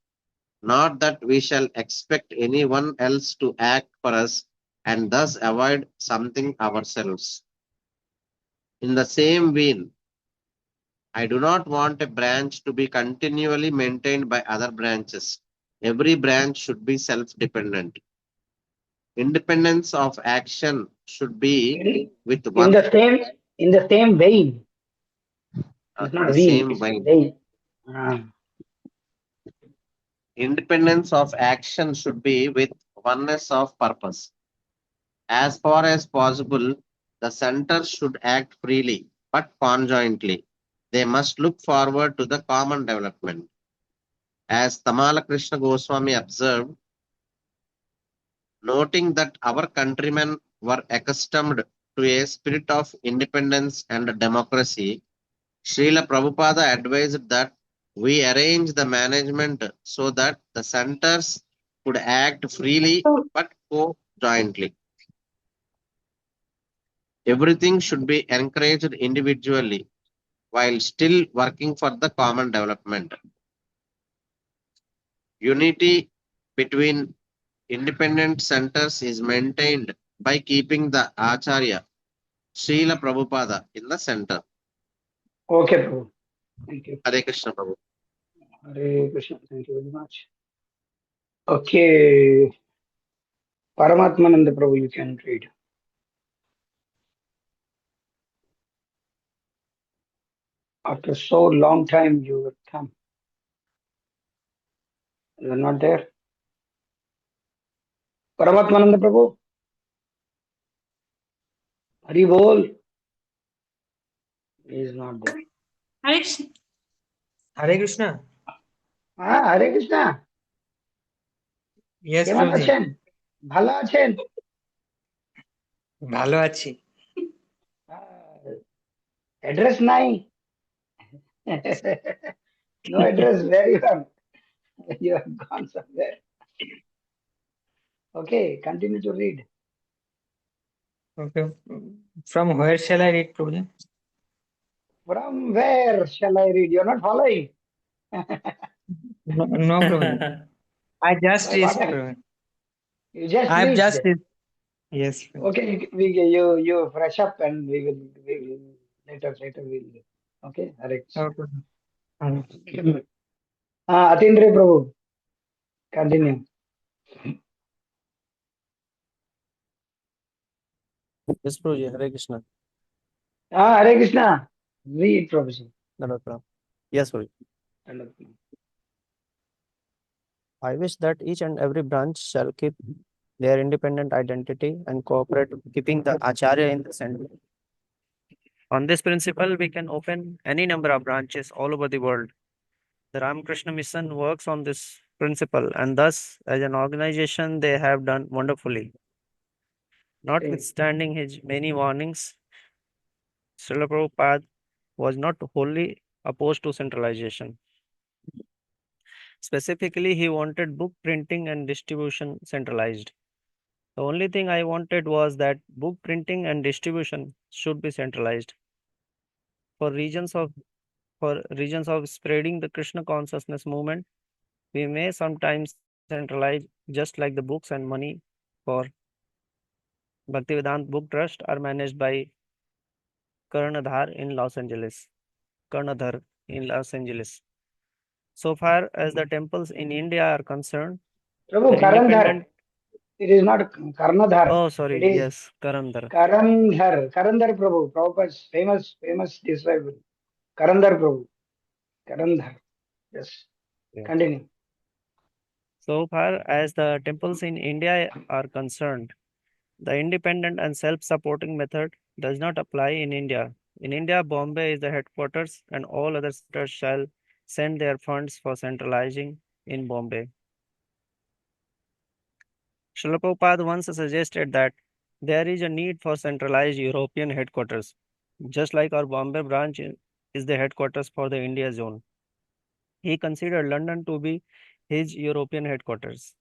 Not that we shall expect anyone else to act for us and thus avoid something ourselves. In the same vein, I do not want a branch to be continually maintained by other branches. Every branch should be self dependent. Independence of action should be In, with in one the same in the same vein. It's in not the vein, same it's vein. vein. Ah. Independence of action should be with oneness of purpose. As far as possible, the centers should act freely but conjointly. They must look forward to the common development. As Tamala Krishna Goswami observed, noting that our countrymen were accustomed to a spirit of independence and democracy, Srila Prabhupada advised that we arrange the management so that the centers could act freely but co-jointly. Everything should be encouraged individually while still working for the common development. Unity between independent centers is maintained by keeping the Acharya, Srila Prabhupada, in the center. Okay, Prabhu. Thank you. Hare Krishna, Prabhu. Hare Krishna. Thank you very much. Okay. Paramatmananda Prabhu, you can read. After so long time you will come. You are not there. Paramatmananda Prabhu. Hari Bol. He is not there. Hare Krishna. Hare Krishna. Yes, কেমন Prabhuji. আছেন? ভালো আছেন? ভালো আছি। Address নাই? No address, where you are? You have gone somewhere. Okay, continue to read. Okay. From where shall I read, Prabhuji? From where shall I read? You're not following. No, Prabhuji. I just Why, reached, what? Prabhuji. You just I've reached. just reached. Yes, Prabhuji. Okay, you fresh up and we will later we'll. Okay, Hare Krishna. Okay. Atindra Prabhu, continue. Yes, Prabhuji, Hare Krishna. Hare Krishna. Read, Prabhuji. Dandavad Pranam. Yes, Prabhuji. I wish that each and every branch shall keep their independent identity and cooperate, keeping the Acharya in the center. On this principle, we can open any number of branches all over the world. The Ramakrishna Mission works on this principle, and thus, as an organization, they have done wonderfully. Notwithstanding his many warnings, Srila Prabhupada was not wholly opposed to centralization. Specifically, he wanted book printing and distribution centralized. The only thing I wanted was that book printing and distribution should be centralized. For regions of spreading the Krishna consciousness movement, we may sometimes centralize just like the books and money for Bhaktivedanta Book Trust are managed by Karnadhar in Los Angeles. Karnadhar in Los Angeles. So far as the temples in India are concerned, Prabhu, the Karandhar. independent. It is not Karnadhar. Oh, sorry. It is Yes, Karandhar. Karandhar. Karandhar Prabhu, Prabhupada's famous disciple. Karandhar Prabhu. Karandhar. Yes. Yeah. Continue. So far as the temples in India are concerned, the independent and self-supporting method does not apply in India. In India, Bombay is the headquarters and all other centers shall send their funds for centralizing in Bombay. Srila Prabhupada once suggested that there is a need for centralized European headquarters, just like our Bombay branch is the headquarters for the India zone. He considered London to be his European headquarters.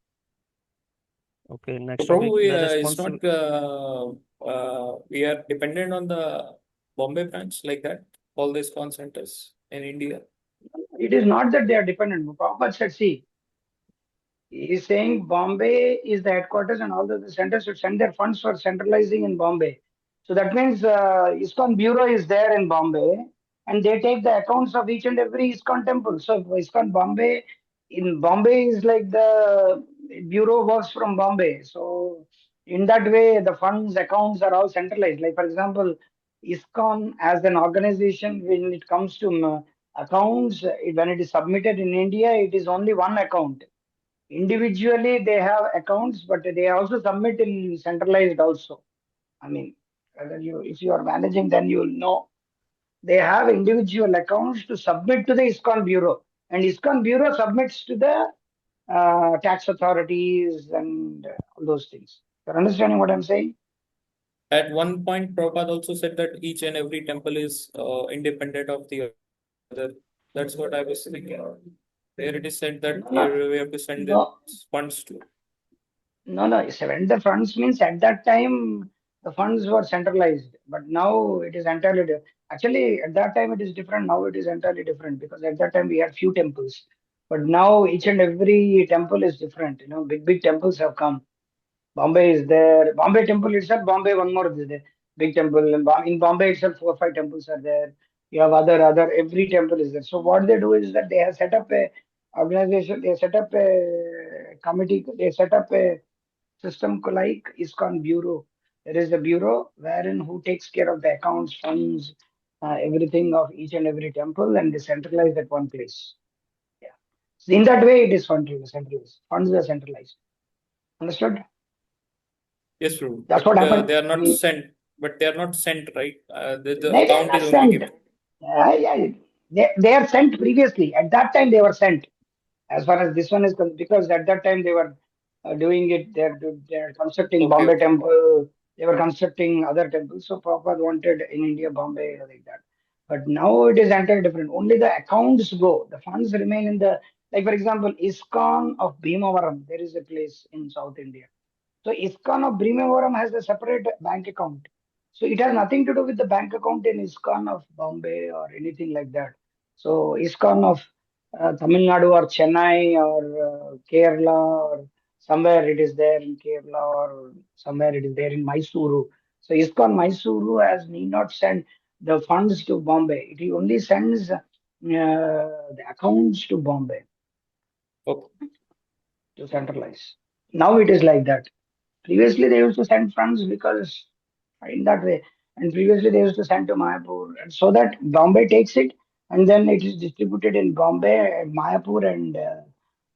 Okay, next topic. Prabhu, The it's not we are dependent on the Bombay branch like that. All these ISKCON centers in India. It is not that they are dependent. Prabhupada said, see, he is saying Bombay is the headquarters and all the centers should send their funds for centralizing in Bombay. So that means ISKCON Bureau is there in Bombay and they take the accounts of each and every ISKCON temple. So ISKCON Bombay, in Bombay is like the bureau works from Bombay. So in that way, the funds, accounts are all centralized. Like for example, ISKCON as an organization, when it comes to accounts, when it is submitted in India, it is only one account. Individually, they have accounts, but they also submit in centralized also. I mean, if you are managing, then you will know. They have individual accounts to submit to the ISKCON Bureau, and ISKCON Bureau submits to the tax authorities and all those things. You're understanding what I'm saying? At one point, Prabhupada also said that each and every temple is independent of the other. That's what I was thinking. There it is said that No, no, we have to send the no. funds to. No, no. When the funds means at that time the funds were centralized, but now it is entirely actually at that time it is different. Now it is entirely different because at that time we had few temples, but now each and every temple is different. You know, big temples have come. Bombay is there. Bombay temple itself. Bombay one more is there. Big temple in Bombay itself. 4 or 5 temples are there. You have other every temple is there. So what they do is that they have set up a organization. They set up a committee. They set up a system like ISKCON bureau. There is a bureau wherein who takes care of the accounts, funds, everything of each and every temple, and they centralize at one place. Yeah. So in that way, it is centralized. Funds are centralized. Understood? Yes, Prabhu. That's But what happened. they are not sent. But they are not sent, right? The They are account not is only sent. given. Yeah, they are sent previously. At that time, they were sent. As far as this one is concerned, because at that time they were doing it, they're constructing Okay, Bombay okay. temple, they were constructing other temples. So Prabhupada wanted in India, Bombay, like that. But now it is entirely different. Only the accounts go, the funds remain in the, like for example, ISKCON of Bhimavaram, there is a place in South India. So ISKCON of Bhimavaram has a separate bank account. So it has nothing to do with the bank account in ISKCON of Bombay or anything like that. So ISKCON of Tamil Nadu or Chennai or Kerala or somewhere it is there in Kerala or somewhere it is there in Mysuru. So ISKCON Mysuru has need not send the funds to Bombay. It only sends the accounts to Bombay Okay. to centralize. Now it is like that. Previously, they used to send funds because in that way, and previously they used to send to Mayapur, and so that Bombay takes it, and then it is distributed in Bombay, Mayapur, and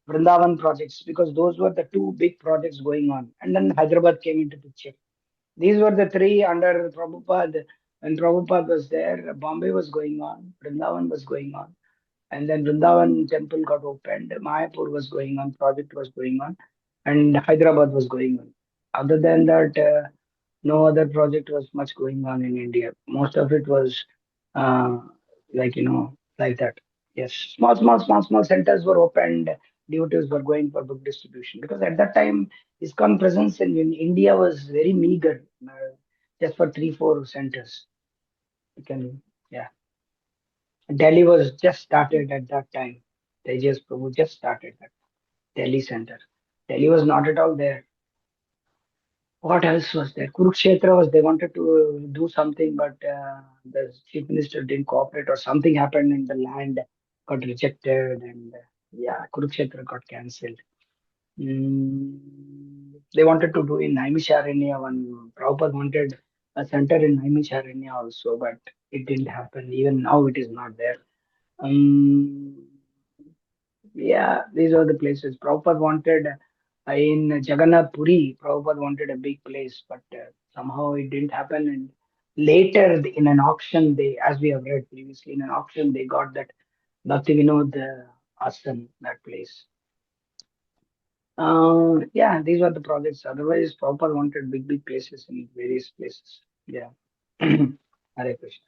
Vrindavan projects because those were the two big projects going on, and then Hyderabad came into picture. These were the three under Prabhupada. When Prabhupada was there, Bombay was going on, Vrindavan was going on, and then Vrindavan temple got opened. Mayapur was going on, project was going on, and Hyderabad was going on. Other than that, no other project was much going on in India. Most of it was uh, like that. Yes, small centers were opened. Devotees were going for book distribution because at that time ISKCON presence in India was very meager, just for 3 4 centers. You can, yeah. Delhi was just started at that time. Tejas Prabhu just started that Delhi center. Delhi was not at all there. What else was there? Kurukshetra was, they wanted to do something, but the chief minister didn't cooperate, or something happened in the land got rejected, and yeah, Kurukshetra got cancelled. They wanted to do in Naimisharanya. One Prabhupada wanted a center in Naimisharanya also, but it didn't happen. Even now, it is not there. Um, yeah, these are the places. Prabhupada wanted in Jagannath Puri, Prabhupada wanted a big place, but somehow it didn't happen. And later, in an auction, as we have read previously, in an auction, they got that Bhakti Vinod Ashram, that place. Yeah, these were the projects. Otherwise, Prabhupada wanted big places in various places. Yeah. Hare Krishna.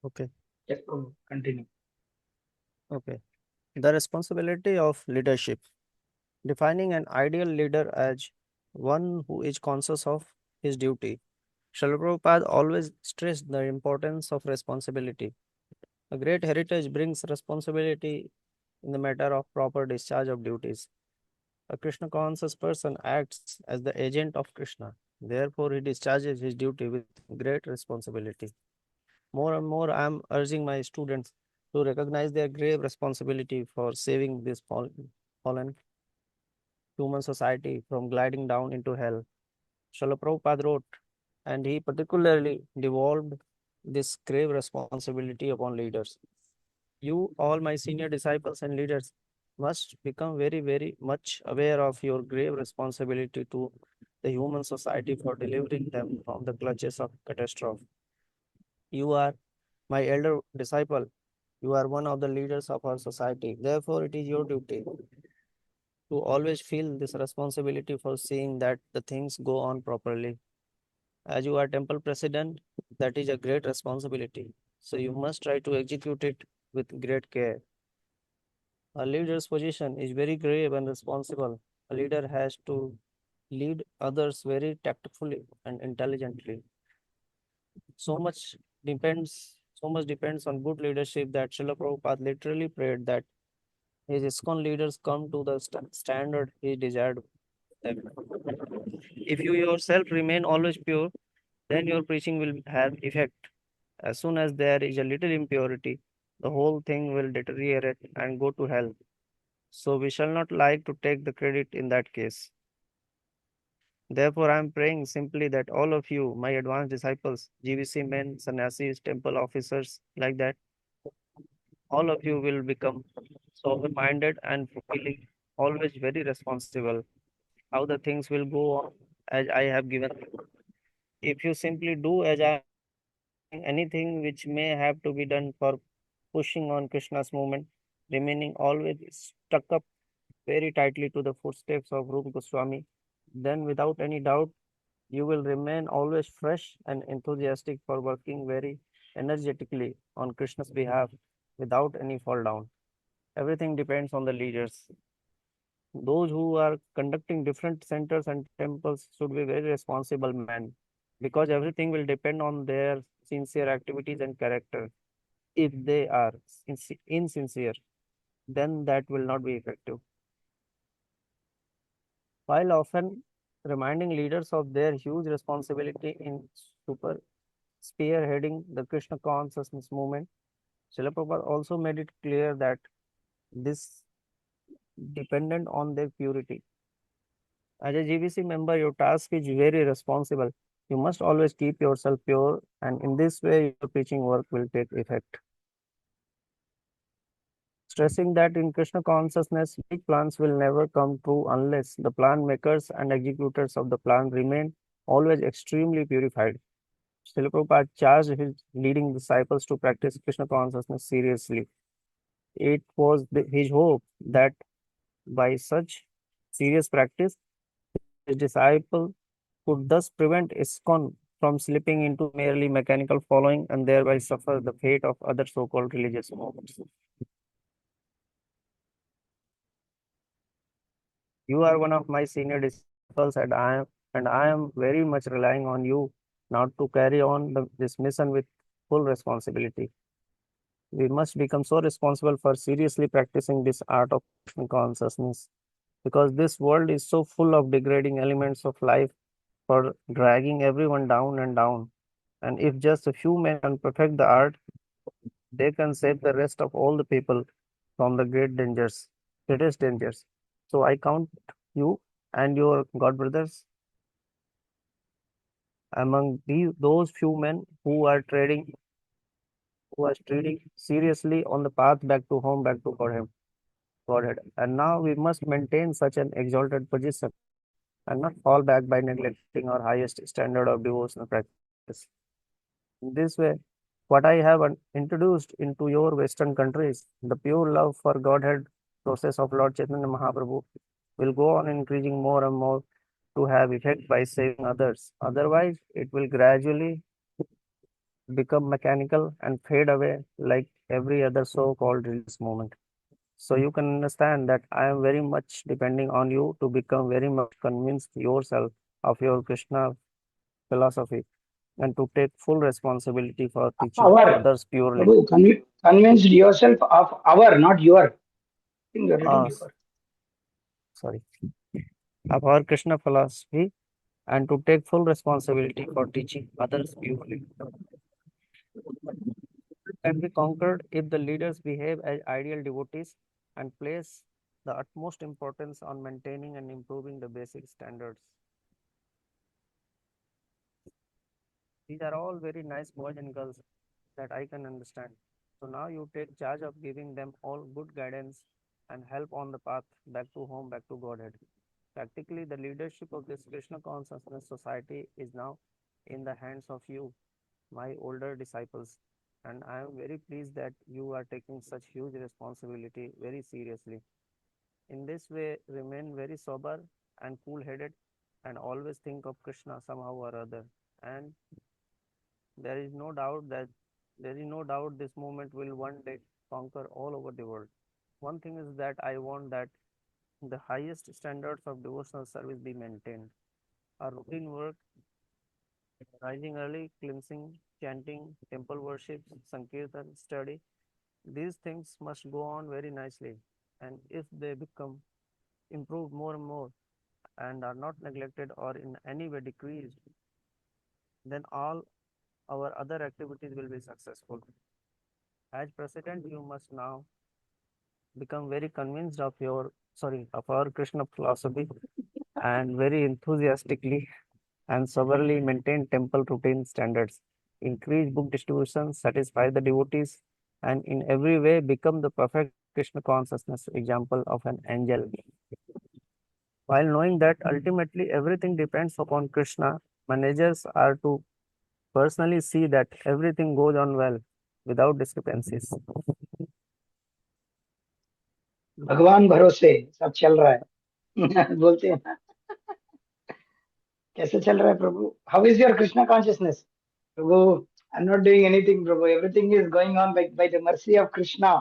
Okay. Yes, continue. Okay. The responsibility of leadership. Defining an ideal leader as one who is conscious of his duty. Srila Prabhupada always stressed the importance of responsibility. A great heritage brings responsibility in the matter of proper discharge of duties. A Krishna conscious person acts as the agent of Krishna. Therefore, he discharges his duty with great responsibility. More and more, I am urging my students to recognize their grave responsibility for saving this fallen human society from gliding down into hell. Srila Prabhupada wrote, and he particularly devolved this grave responsibility upon leaders. You, all my senior disciples and leaders, must become very much aware of your grave responsibility to the human society for delivering them from the clutches of catastrophe. You are my elder disciple, You are one of the leaders of our society. Therefore, it is your duty to always feel this responsibility for seeing that the things go on properly. As you are temple president, that is a great responsibility. So you must try to execute it with great care. A leader's position is very grave and responsible. A leader has to lead others very tactfully and intelligently. So much so much depends on good leadership that Srila Prabhupada literally prayed that his ISKCON leaders come to the standard he desired them. If you yourself remain always pure, then your preaching will have effect. As soon as there is a little impurity, the whole thing will deteriorate and go to hell. So we shall not like to take the credit in that case. Therefore, I am praying simply that all of you, my advanced disciples, GVC men, sannyasis, temple officers, like that, all of you will become sober-minded and feeling always very responsible. How the things will go on as I have given. If you simply do as I anything which may have to be done for pushing on Krishna's movement, remaining always stuck up very tightly to the footsteps of Rupa Goswami, then without any doubt you will remain always fresh and enthusiastic for working very energetically on Krishna's behalf without any fall down. Everything depends on the leaders. Those who are conducting different centers and temples should be very responsible men because everything will depend on their sincere activities and character. If they are insincere, then that will not be effective. While often reminding leaders of their huge responsibility in super spearheading the Krishna consciousness movement, Srila Prabhupada also made it clear that this dependent on their purity. As a GVC member, your task is very responsible. You must always keep yourself pure, and in this way, your preaching work will take effect. Stressing that in Krishna consciousness, big plans will never come true unless the plan makers and executors of the plan remain always extremely purified. Srila Prabhupada charged his leading disciples to practice Krishna consciousness seriously. It was his hope that by such serious practice, his disciple could thus prevent ISKCON from slipping into merely mechanical following and thereby suffer the fate of other so-called religious movements. You are one of my senior disciples, and I am very much relying on you now to carry on this mission with full responsibility. We must become so responsible for seriously practicing this art of consciousness because this world is so full of degrading elements of life for dragging everyone down and down. And if just a few men can perfect the art, they can save the rest of all the people from the greatest dangers. So I count you and your god brothers among those few men who are treading seriously on the path back to home, back to Godhead. And now we must maintain such an exalted position and not fall back by neglecting our highest standard of devotional practice. In this way, what I have introduced into your Western countries, the pure love for Godhead process of Lord Chaitanya Mahaprabhu, will go on increasing more and more to have effect by saving others. Otherwise, it will gradually become mechanical and fade away like every other so-called religious movement. So you can understand that I am very much depending on you to become very much convinced yourself of your Krishna philosophy and to take full responsibility for teaching Our. others purely. Prabhu, convinced yourself of our, not your. I think you're reading Ah, your. sorry, of our Krishna philosophy and to take full responsibility for teaching others purely. Can be conquered if the leaders behave as ideal devotees and place the utmost importance on maintaining and improving the basic standards. These are all very nice boys and girls that I can understand. So now you take charge of giving them all good guidance and help on the path back to home, back to Godhead. Practically, the leadership of this Krishna consciousness society is now in the hands of you, my older disciples. and I am very pleased that you are taking such huge responsibility very seriously. In this way, remain very sober and cool headed and always think of Krishna somehow or other. And there is no doubt that there is no doubt this movement will one day conquer all over the world. One thing is that I want that the highest standards of devotional service be maintained. Our routine work, rising early, cleansing, chanting, temple worship, sankirtan, study, these things must go on very nicely. And if they become improved more and more and are not neglected or in any way decreased, then all our other activities will be successful. As president, you must now become very convinced of our Krishna philosophy and very enthusiastically and soberly maintain temple routine standards, increase book distribution, satisfy the devotees, and in every way become the perfect Krishna consciousness example of an angel. While knowing that ultimately everything depends upon Krishna, managers are to personally see that everything goes on well without discrepancies. भगवान भरोसे सब चल रहा है बोलते हैं ना, कैसे चल रहा है Prabhu? How is your Krishna consciousness Prabhu? I am not doing anything Prabhu, everything is going on by the mercy of Krishna.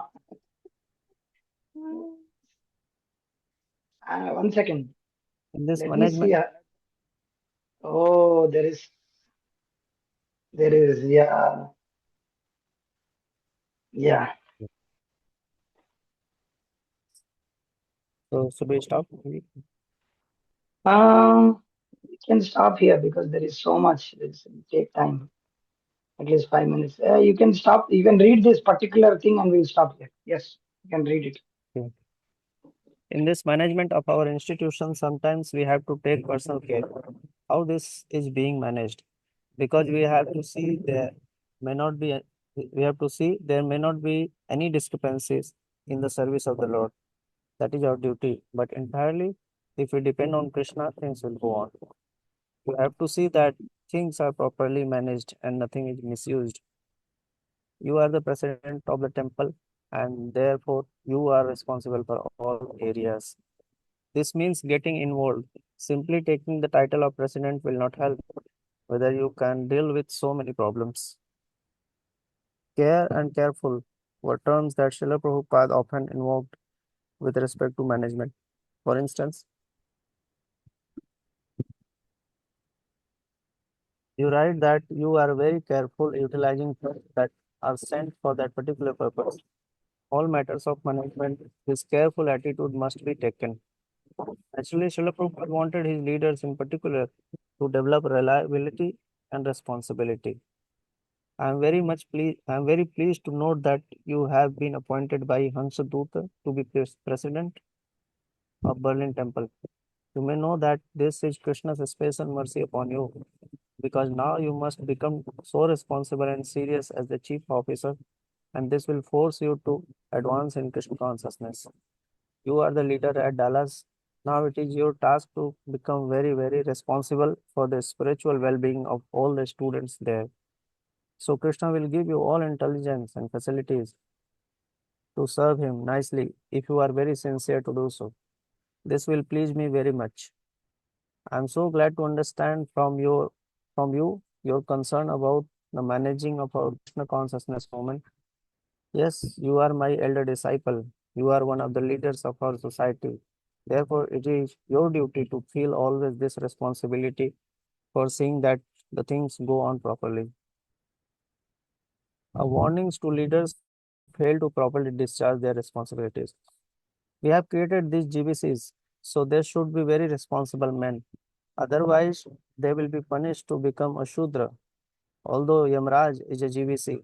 1 second, In this let me see. management, Oh, there is, yeah. so should we stop? We can stop here because there is so much. It's take time, at least 5 minutes. You can stop. You can read this particular thing, and we'll stop here. Yes, you can read it. Okay. In this management of our institution, sometimes we have to take personal care how this is being managed because we have to see may not be we have to see there may not be any discrepancies in the service of the Lord. That is our duty. But entirely, if we depend on Krishna, things will go on. You have to see that things are properly managed and nothing is misused. You are the president of the temple, and therefore you are responsible for all areas. This means getting involved. Simply taking the title of president will not help, whether you can deal with so many problems. Care and careful were terms that Srila Prabhupada often invoked with respect to management. For instance, you write that you are very careful utilizing funds that are sent for that particular purpose. All matters of management, this careful attitude must be taken. Actually, Srila Prabhupada wanted his leaders in particular to develop reliability and responsibility. I am very pleased to note that you have been appointed by Hansadutta to be president of Berlin Temple. You may know that this is Krishna's special mercy upon you, because now you must become so responsible and serious as the chief officer, and this will force you to advance in Krishna consciousness. You are the leader at Dallas. Now it is your task to become very, very responsible for the spiritual well-being of all the students there. So Krishna will give you all intelligence and facilities to serve him nicely if you are very sincere to do so. This will please me very much. I am so glad to understand from you your concern about the managing of our Krishna consciousness movement. Yes, you are my elder disciple. You are one of the leaders of our society. Therefore, it is your duty to feel always this responsibility for seeing that the things go on properly. Warnings to leaders who fail to properly discharge their responsibilities. We have created these GBCs, so they should be very responsible men. Otherwise, they will be punished to become a Shudra. Although Yamraj is a GBC,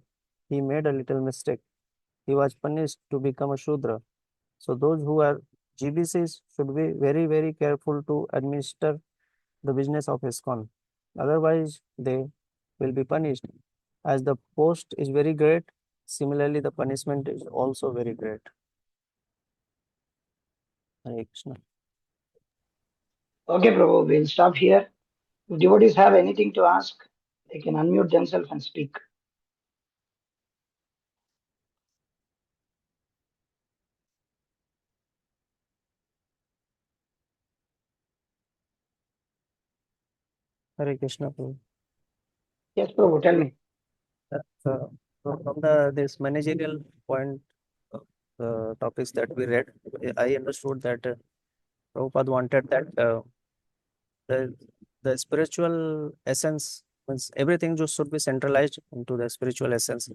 he made a little mistake. He was punished to become a Shudra. So those who are GBCs should be very, very careful to administer the business of ISKCON. Otherwise, they will be punished. As the post is very great, similarly, the punishment is also very great. Hare Krishna. Okay, Prabhu, we'll stop here. If devotees have anything to ask, they can unmute themselves and speak. Hare Krishna, Prabhu. Yes, Prabhu, tell me. So from the this managerial point, topics that we read, I understood that Prabhupada wanted that the the spiritual essence means everything just should be centralized into the spiritual essence.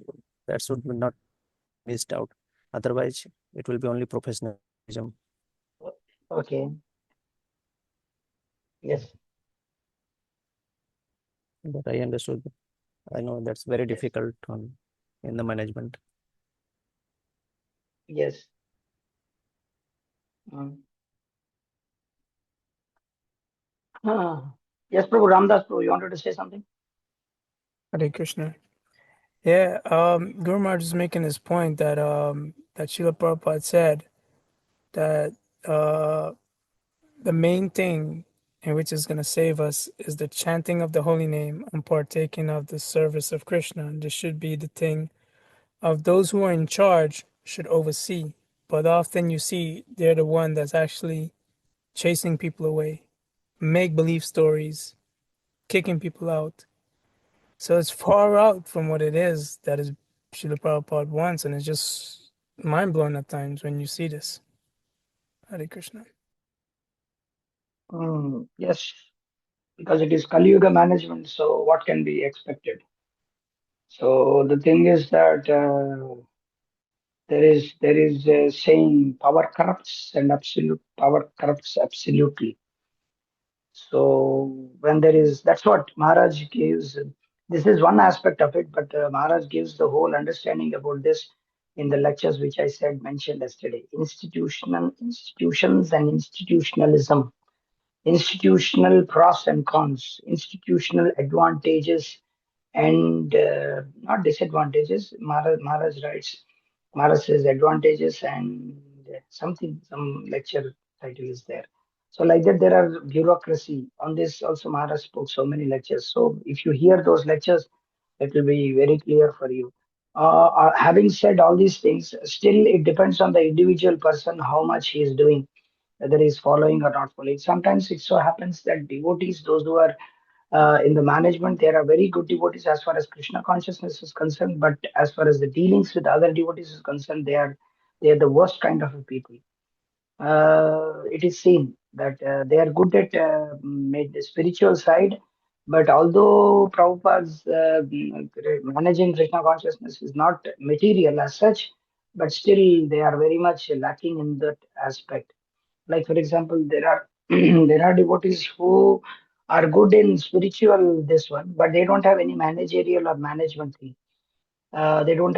That should be not missed out. Otherwise, it will be only professionalism. Okay. Yes. But I understood. I know that's very Yes. difficult in the management. Yes. Mm. Ah. Yes, Prabhu Ramdas, Prabhu, you wanted to say something? Hare Krishna. Yeah, Guru Maharaj is making this point that that Srila Prabhupada said that the main thing in which is going to save us is the chanting of the holy name and partaking of the service of Krishna. And this should be the thing of those who are in charge should oversee. But often you see they're the one that's actually chasing people away, make believe stories, kicking people out. So it's far out from what it is that is Srila Prabhupada wants, and it's just mind blowing at times when you see this. Hare Krishna. Yes, because it is Kali Yuga management, so what can be expected? So the thing is that there is a saying, power corrupts and absolute power corrupts absolutely. So when there is, that's what Maharaj gives. This is one aspect of it, but Maharaj gives the whole understanding about this in the lectures which I said mentioned yesterday. Institutions and institutionalism, institutional pros and cons, institutional advantages and not disadvantages. Maharaj writes, Maharaj says advantages and some lecture title is there. So like that, there are bureaucracy. On this also Maharaj spoke so many lectures. So if you hear those lectures, it will be very clear for you. Having said all these things, still it depends on the individual person how much he is doing, whether he is following or not following. Sometimes it so happens that devotees, those who are in the management, there are very good devotees as far as Krishna consciousness is concerned, but as far as the dealings with other devotees is concerned, they are the worst kind of people. It is seen that they are good at the spiritual side, but although Prabhupada's managing Krishna consciousness is not material as such, but still they are very much lacking in that aspect. Like for example, there are there are devotees who are good in spiritual this one, but they don't have any managerial or management thing. They don't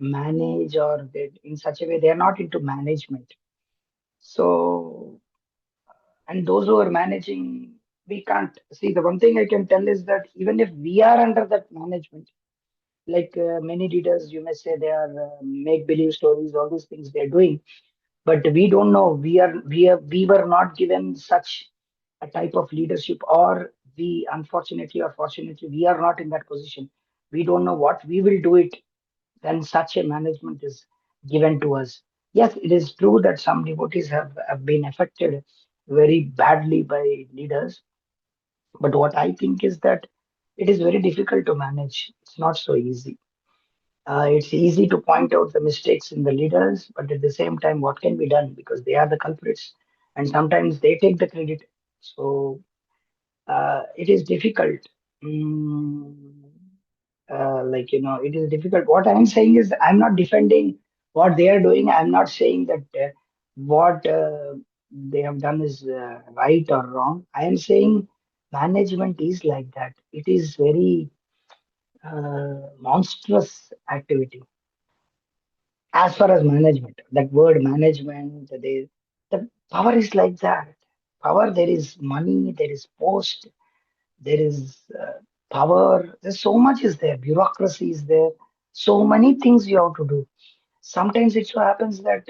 manage, or they, in such a way they are not into management. So, and those who are managing, we can't see. The one thing I can tell is that even if we are under that management, like many leaders, you may say they are make believe stories, all these things they are doing, but we don't know. We were not given such a type of leadership, or we unfortunately or fortunately we are not in that position. We don't know what we will do it when such a management is given to us. Yes, it is true that some devotees have been affected very badly by leaders, but what I think is that it is very difficult to manage. It's not so easy. It's easy to point out the mistakes in the leaders, but at the same time, what can be done? Because they are the culprits, and sometimes they take the credit. So it is difficult. Mm, it is difficult. What I'm saying is, I'm not defending what they are doing. I'm not saying that what they have done is right or wrong. I am saying management is like that. It is very monstrous activity as far as management. That word management, the power is like that. Power, there is money, there is post, there is power. There's so much is there. Bureaucracy is there. So many things you have to do. Sometimes it so happens that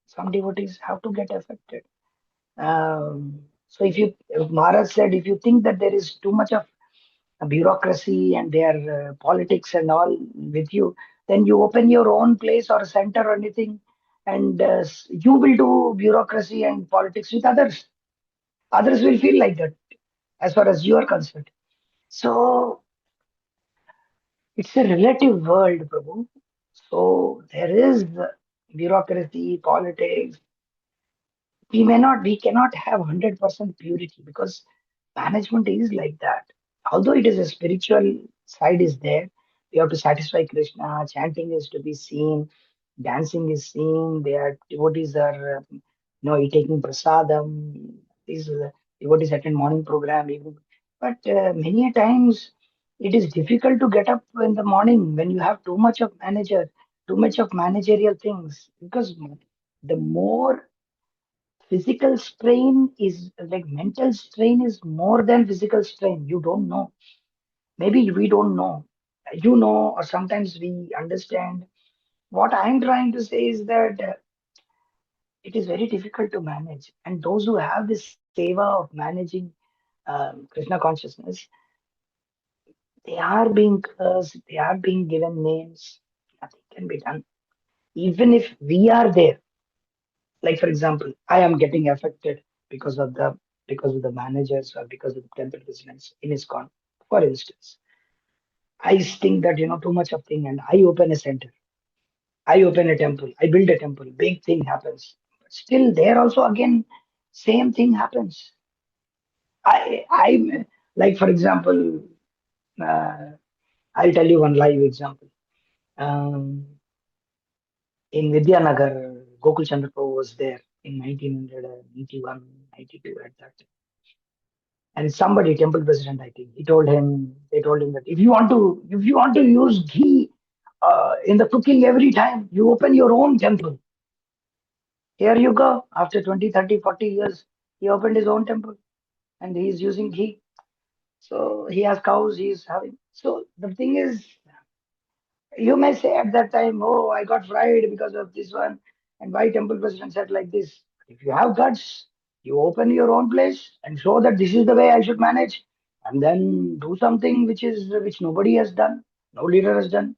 some devotees have to get affected. So if Maharaj said, if you think that there is too much of bureaucracy and their politics and all with you, then you open your own place or center or anything, and you will do bureaucracy and politics with others. Others will feel like that as far as you are concerned. So it's a relative world, Prabhu. So there is bureaucracy, politics. We cannot have 100% purity because management is like that. Although it is a spiritual side is there, we have to satisfy Krishna. Chanting is to be seen, dancing is seen. Their devotees are, taking prasadam. These devotees attend morning program, evening. But many a times it is difficult to get up in the morning when you have too much of managerial things because the more physical strain is like mental strain is more than physical strain. You don't know. Maybe we don't know. You know, or sometimes we understand. What I'm trying to say is that it is very difficult to manage. And those who have this seva of managing Krishna consciousness, they are being cursed, they are being given names. Nothing can be done. Even if we are there, like for example, I am getting affected because of the managers or because of the temple presidents in ISKCON, for instance. I think that too much of thing, and I open a center, I open a temple, I build a temple, big thing happens. But still, there also again, same thing happens. I like for example, uh, I'll tell you one live example. Um, in Vidyanagar, Gokul Chandra Prabhu was there in 1991, 92 at that time. And somebody, temple president, I think, they told him that if you want to use ghee in the cooking every time, you open your own temple. Here you go. After 20, 30, 40 years, he opened his own temple and he is using ghee. So he has cows, he is having. So the thing is, you may say at that time, oh, I got fried because of this one. And why temple president said like this? If you have guts, you open your own place and show that this is the way I should manage. And then do something which nobody has done, no leader has done.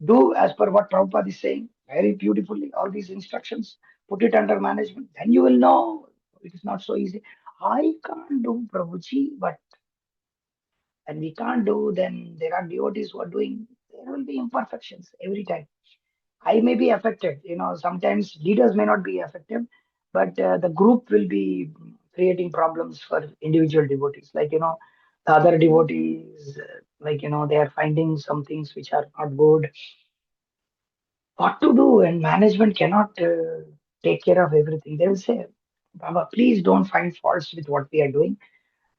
Do as per what Prabhupada is saying very beautifully, all these instructions, put it under management. Then you will know it is not so easy. I can't do Prabhuji, but and we can't do, then there are devotees who are doing, there will be imperfections every time. I may be affected, sometimes leaders may not be affected, but the group will be creating problems for individual devotees. Like, the other devotees, like, they are finding some things which are not good. What to do? And management cannot take care of everything. They will say, Baba, please don't find faults with what we are doing.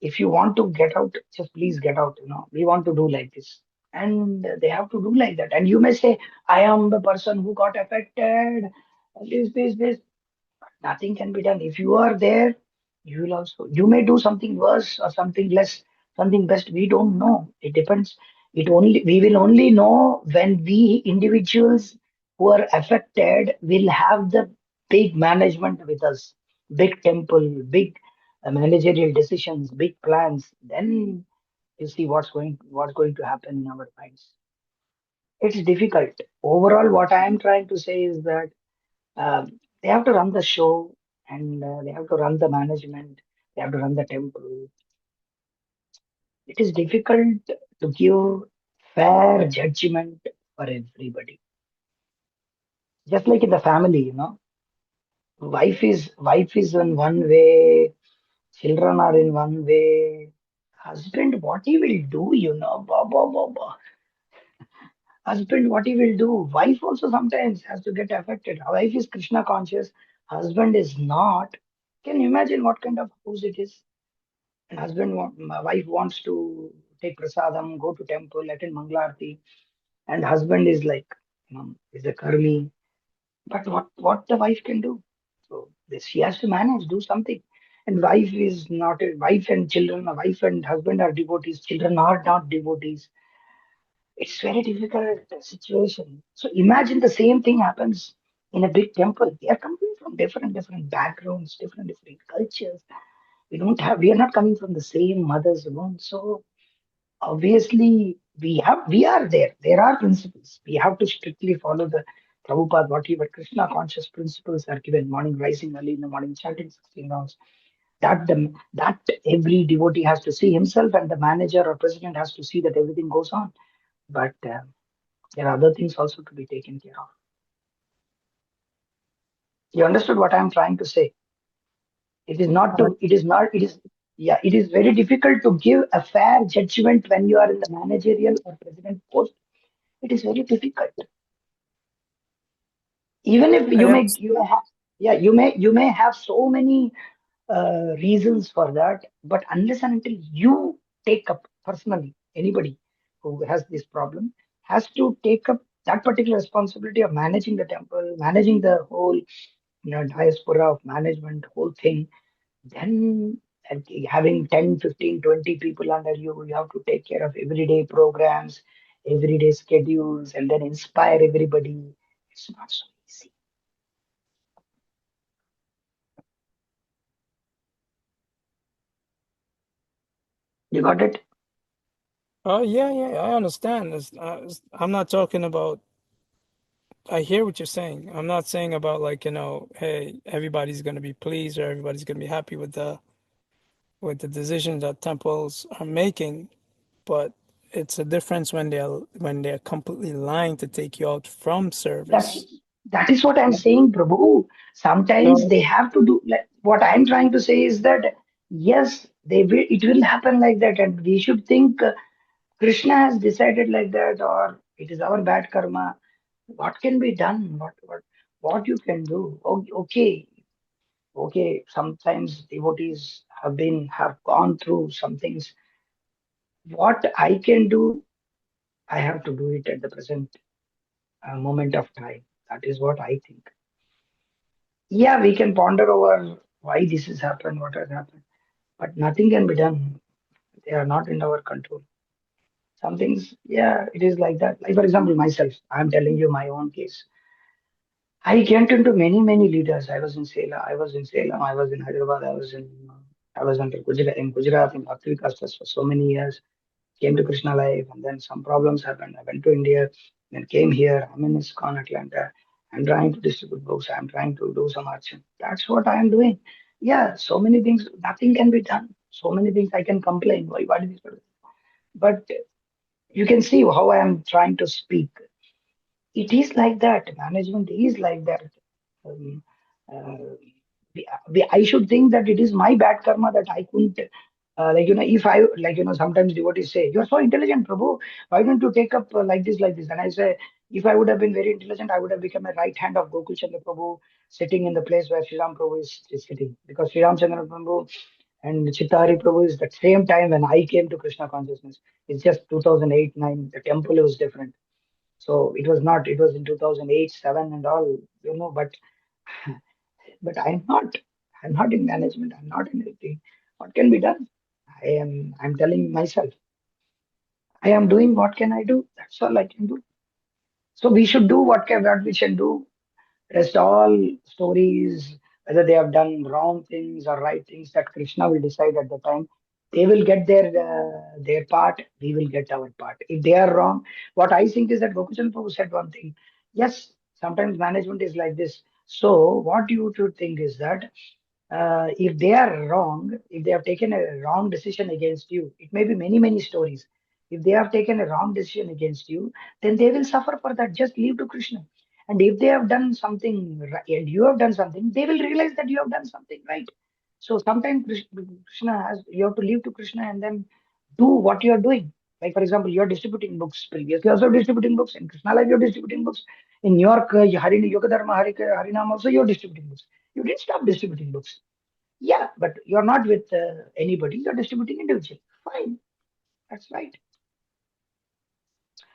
If you want to get out, just please get out. We want to do like this. And they have to do like that. And you may say, I am the person who got affected. This. Nothing can be done. If you are there, you will also, you may do something worse or something less, something best. We don't know. It depends. We will only know when we individuals who are affected will have the big management with us, big temple, big managerial decisions, big plans. Then you see what's going to happen in our minds. It's difficult. Overall, what I am trying to say is that they have to run the show and they have to run the management, they have to run the temple. It is difficult to give fair judgment for everybody. Just like in the family, wife is in one way, children are in one way, husband what he will do, blah, blah, blah, blah. Husband what he will do, wife also sometimes has to get affected. Wife is Krishna conscious, husband is not. Can you imagine what kind of house it is? And my wife wants to take prasadam, go to temple, attend Mangalarti, and husband is like, is a karmi. But what the wife can do? So this she has to manage, do something. And wife is not a wife and children, a wife and husband are devotees, children are not devotees. It's very difficult situation. So imagine the same thing happens in a big temple. They are coming from different backgrounds, different cultures. We are not coming from the same mothers alone. So obviously we are there. There are principles. We have to strictly follow the Prabhupada, whatever Krishna conscious principles are given. Morning rising early in the morning, chanting 16 rounds. that every devotee has to see himself, and the manager or president has to see that everything goes on. But there are other things also to be taken care of. You understood what I am trying to say? It is not to. It is not. It is. Yeah. It is very difficult to give a fair judgment when you are in the managerial or president post. It is very difficult. Even if I you may have, yeah, you may have so many reasons for that, but unless and until you take up personally, anybody who has this problem has to take up that particular responsibility of managing the temple, managing the whole, diaspora of management, whole thing. Then having 10, 15, 20 people under you, you have to take care of everyday programs, everyday schedules, and then inspire everybody. It's not so easy. You got it? Oh yeah, I understand. I'm not talking about. I hear what you're saying. I'm not saying about like, hey, everybody's gonna be pleased or everybody's gonna be happy with the decisions that temples are making, but it's a difference when they're completely lying to take you out from That's service. that is what I'm saying, Prabhu. Sometimes So they have to do like what I'm trying to say is that yes, they will. It will happen like that, and we should think Krishna has decided like that, or it is our bad karma. What can be done? What you can do? Okay, okay. Sometimes devotees have gone through some things. What I can do, I have to do it at the present moment of time. That is what I think. Yeah, we can ponder over why this has happened, what has happened, but nothing can be done. They are not in our control. Some things, yeah, it is like that. Like, for example, myself, I'm telling you my own case. I went into many leaders. I was in Salem, I was in Hyderabad, I was in Gujarat, in Bhakti Vikas for so many years. Came to Krishna Life, and then some problems happened. I went to India, then came here. I'm in ISKCON Atlanta. I'm trying to distribute books. I'm trying to do some action. That's what I am doing. Yeah, so many things. Nothing can be done. So many things I can complain. Why? What is this? But you can see how I am trying to speak. It is like that. Management is like that. Um, uh, I should think that it is my bad karma that I couldn't, if I, sometimes devotees say, you're so intelligent, Prabhu. Why don't you take up like this? And I say, if I would have been very intelligent, I would have become a right hand of Gokul Chandra Prabhu, sitting in the place where Sri Ram Prabhu is sitting. Because Sri Ram Chandra Prabhu and Chittari Prabhu is the same time when I came to Krishna consciousness. It's just 2008, 9. The temple was different. So it was not, it was in 2008, 7 and all, but I'm not in management. I'm not in anything. What can be done? I'm telling myself, I am doing what can I do? That's all I can do. So we should do what we should do. Rest all stories, whether they have done wrong things or right things, that Krishna will decide at the time. They will get their part. We will get our part. If they are wrong, what I think is that Gokuchan Prabhu said one thing. Yes, sometimes management is like this. So what you should think is that if they are wrong, if they have taken a wrong decision against you, it may be many stories. If they have taken a wrong decision against you, then they will suffer for that. Just leave to Krishna. And if they have done something and you have done something, they will realize that you have done something right. So sometimes Krishna has, you have to leave to Krishna and then do what you are doing. Like, for example, you're distributing books. Previously, also distributing books. In Krishna Life, you're distributing books. In New York, Yoga Dharma, Harinam, also you're distributing books. You didn't stop distributing books. Yeah, but you're not with anybody. You're distributing individually. Fine. That's right.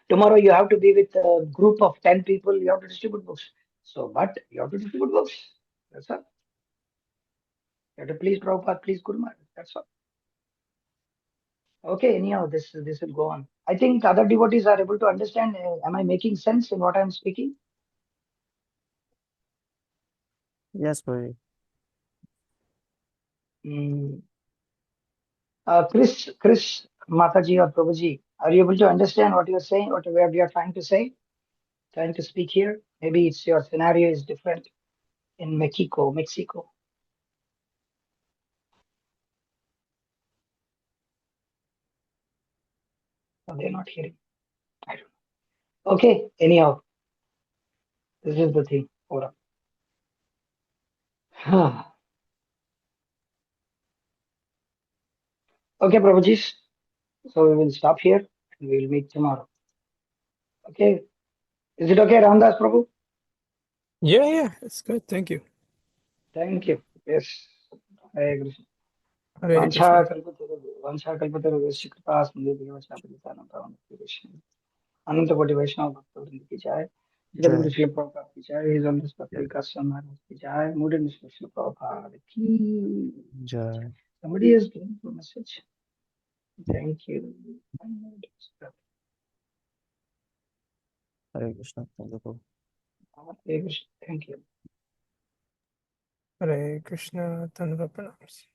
Tomorrow you have to be with a group of 10 people. You have to distribute books. So, but you have to distribute books. That's all. You have to please Prabhupada, please Guru Maharaj. That's all. Okay, anyhow, this will go on. I think other devotees are able to understand. Am I making sense in what I'm speaking? Yes, Prabhu. Mm. Chris, Mataji or Prabhuji, are you able to understand what you're saying, what you're trying to say, trying to speak here? Maybe it's your scenario is different in Mexico. Or they're not hearing. I don't know. Okay, anyhow, this is the thing. Hold on. Okay, Prabhuji. So we will stop here and we will meet tomorrow. Okay. Is it okay, Ramdas Prabhu? Yeah, it's good. Thank you. Thank you. Yes. Hare Krishna. Hare Vancha Krishna. kalpataru vishya kripa sindhu devacha paditanam pavanam Krishna. Ananta Koti Vaishnava Bhakta Vrinda ki jai. Jagadguru Jai. Srila Prabhupada ki jai. His Holiness Bhakti Jai. Vikas Swami Maharaj ki jai. Moody Mr. Srila Prabhupada ki. Jai. Somebody is giving a message. Thank you. Hare Krishna. Thank you, Prabhu. Hare Krishna. Thank you. Hare Krishna. Tanva pranams.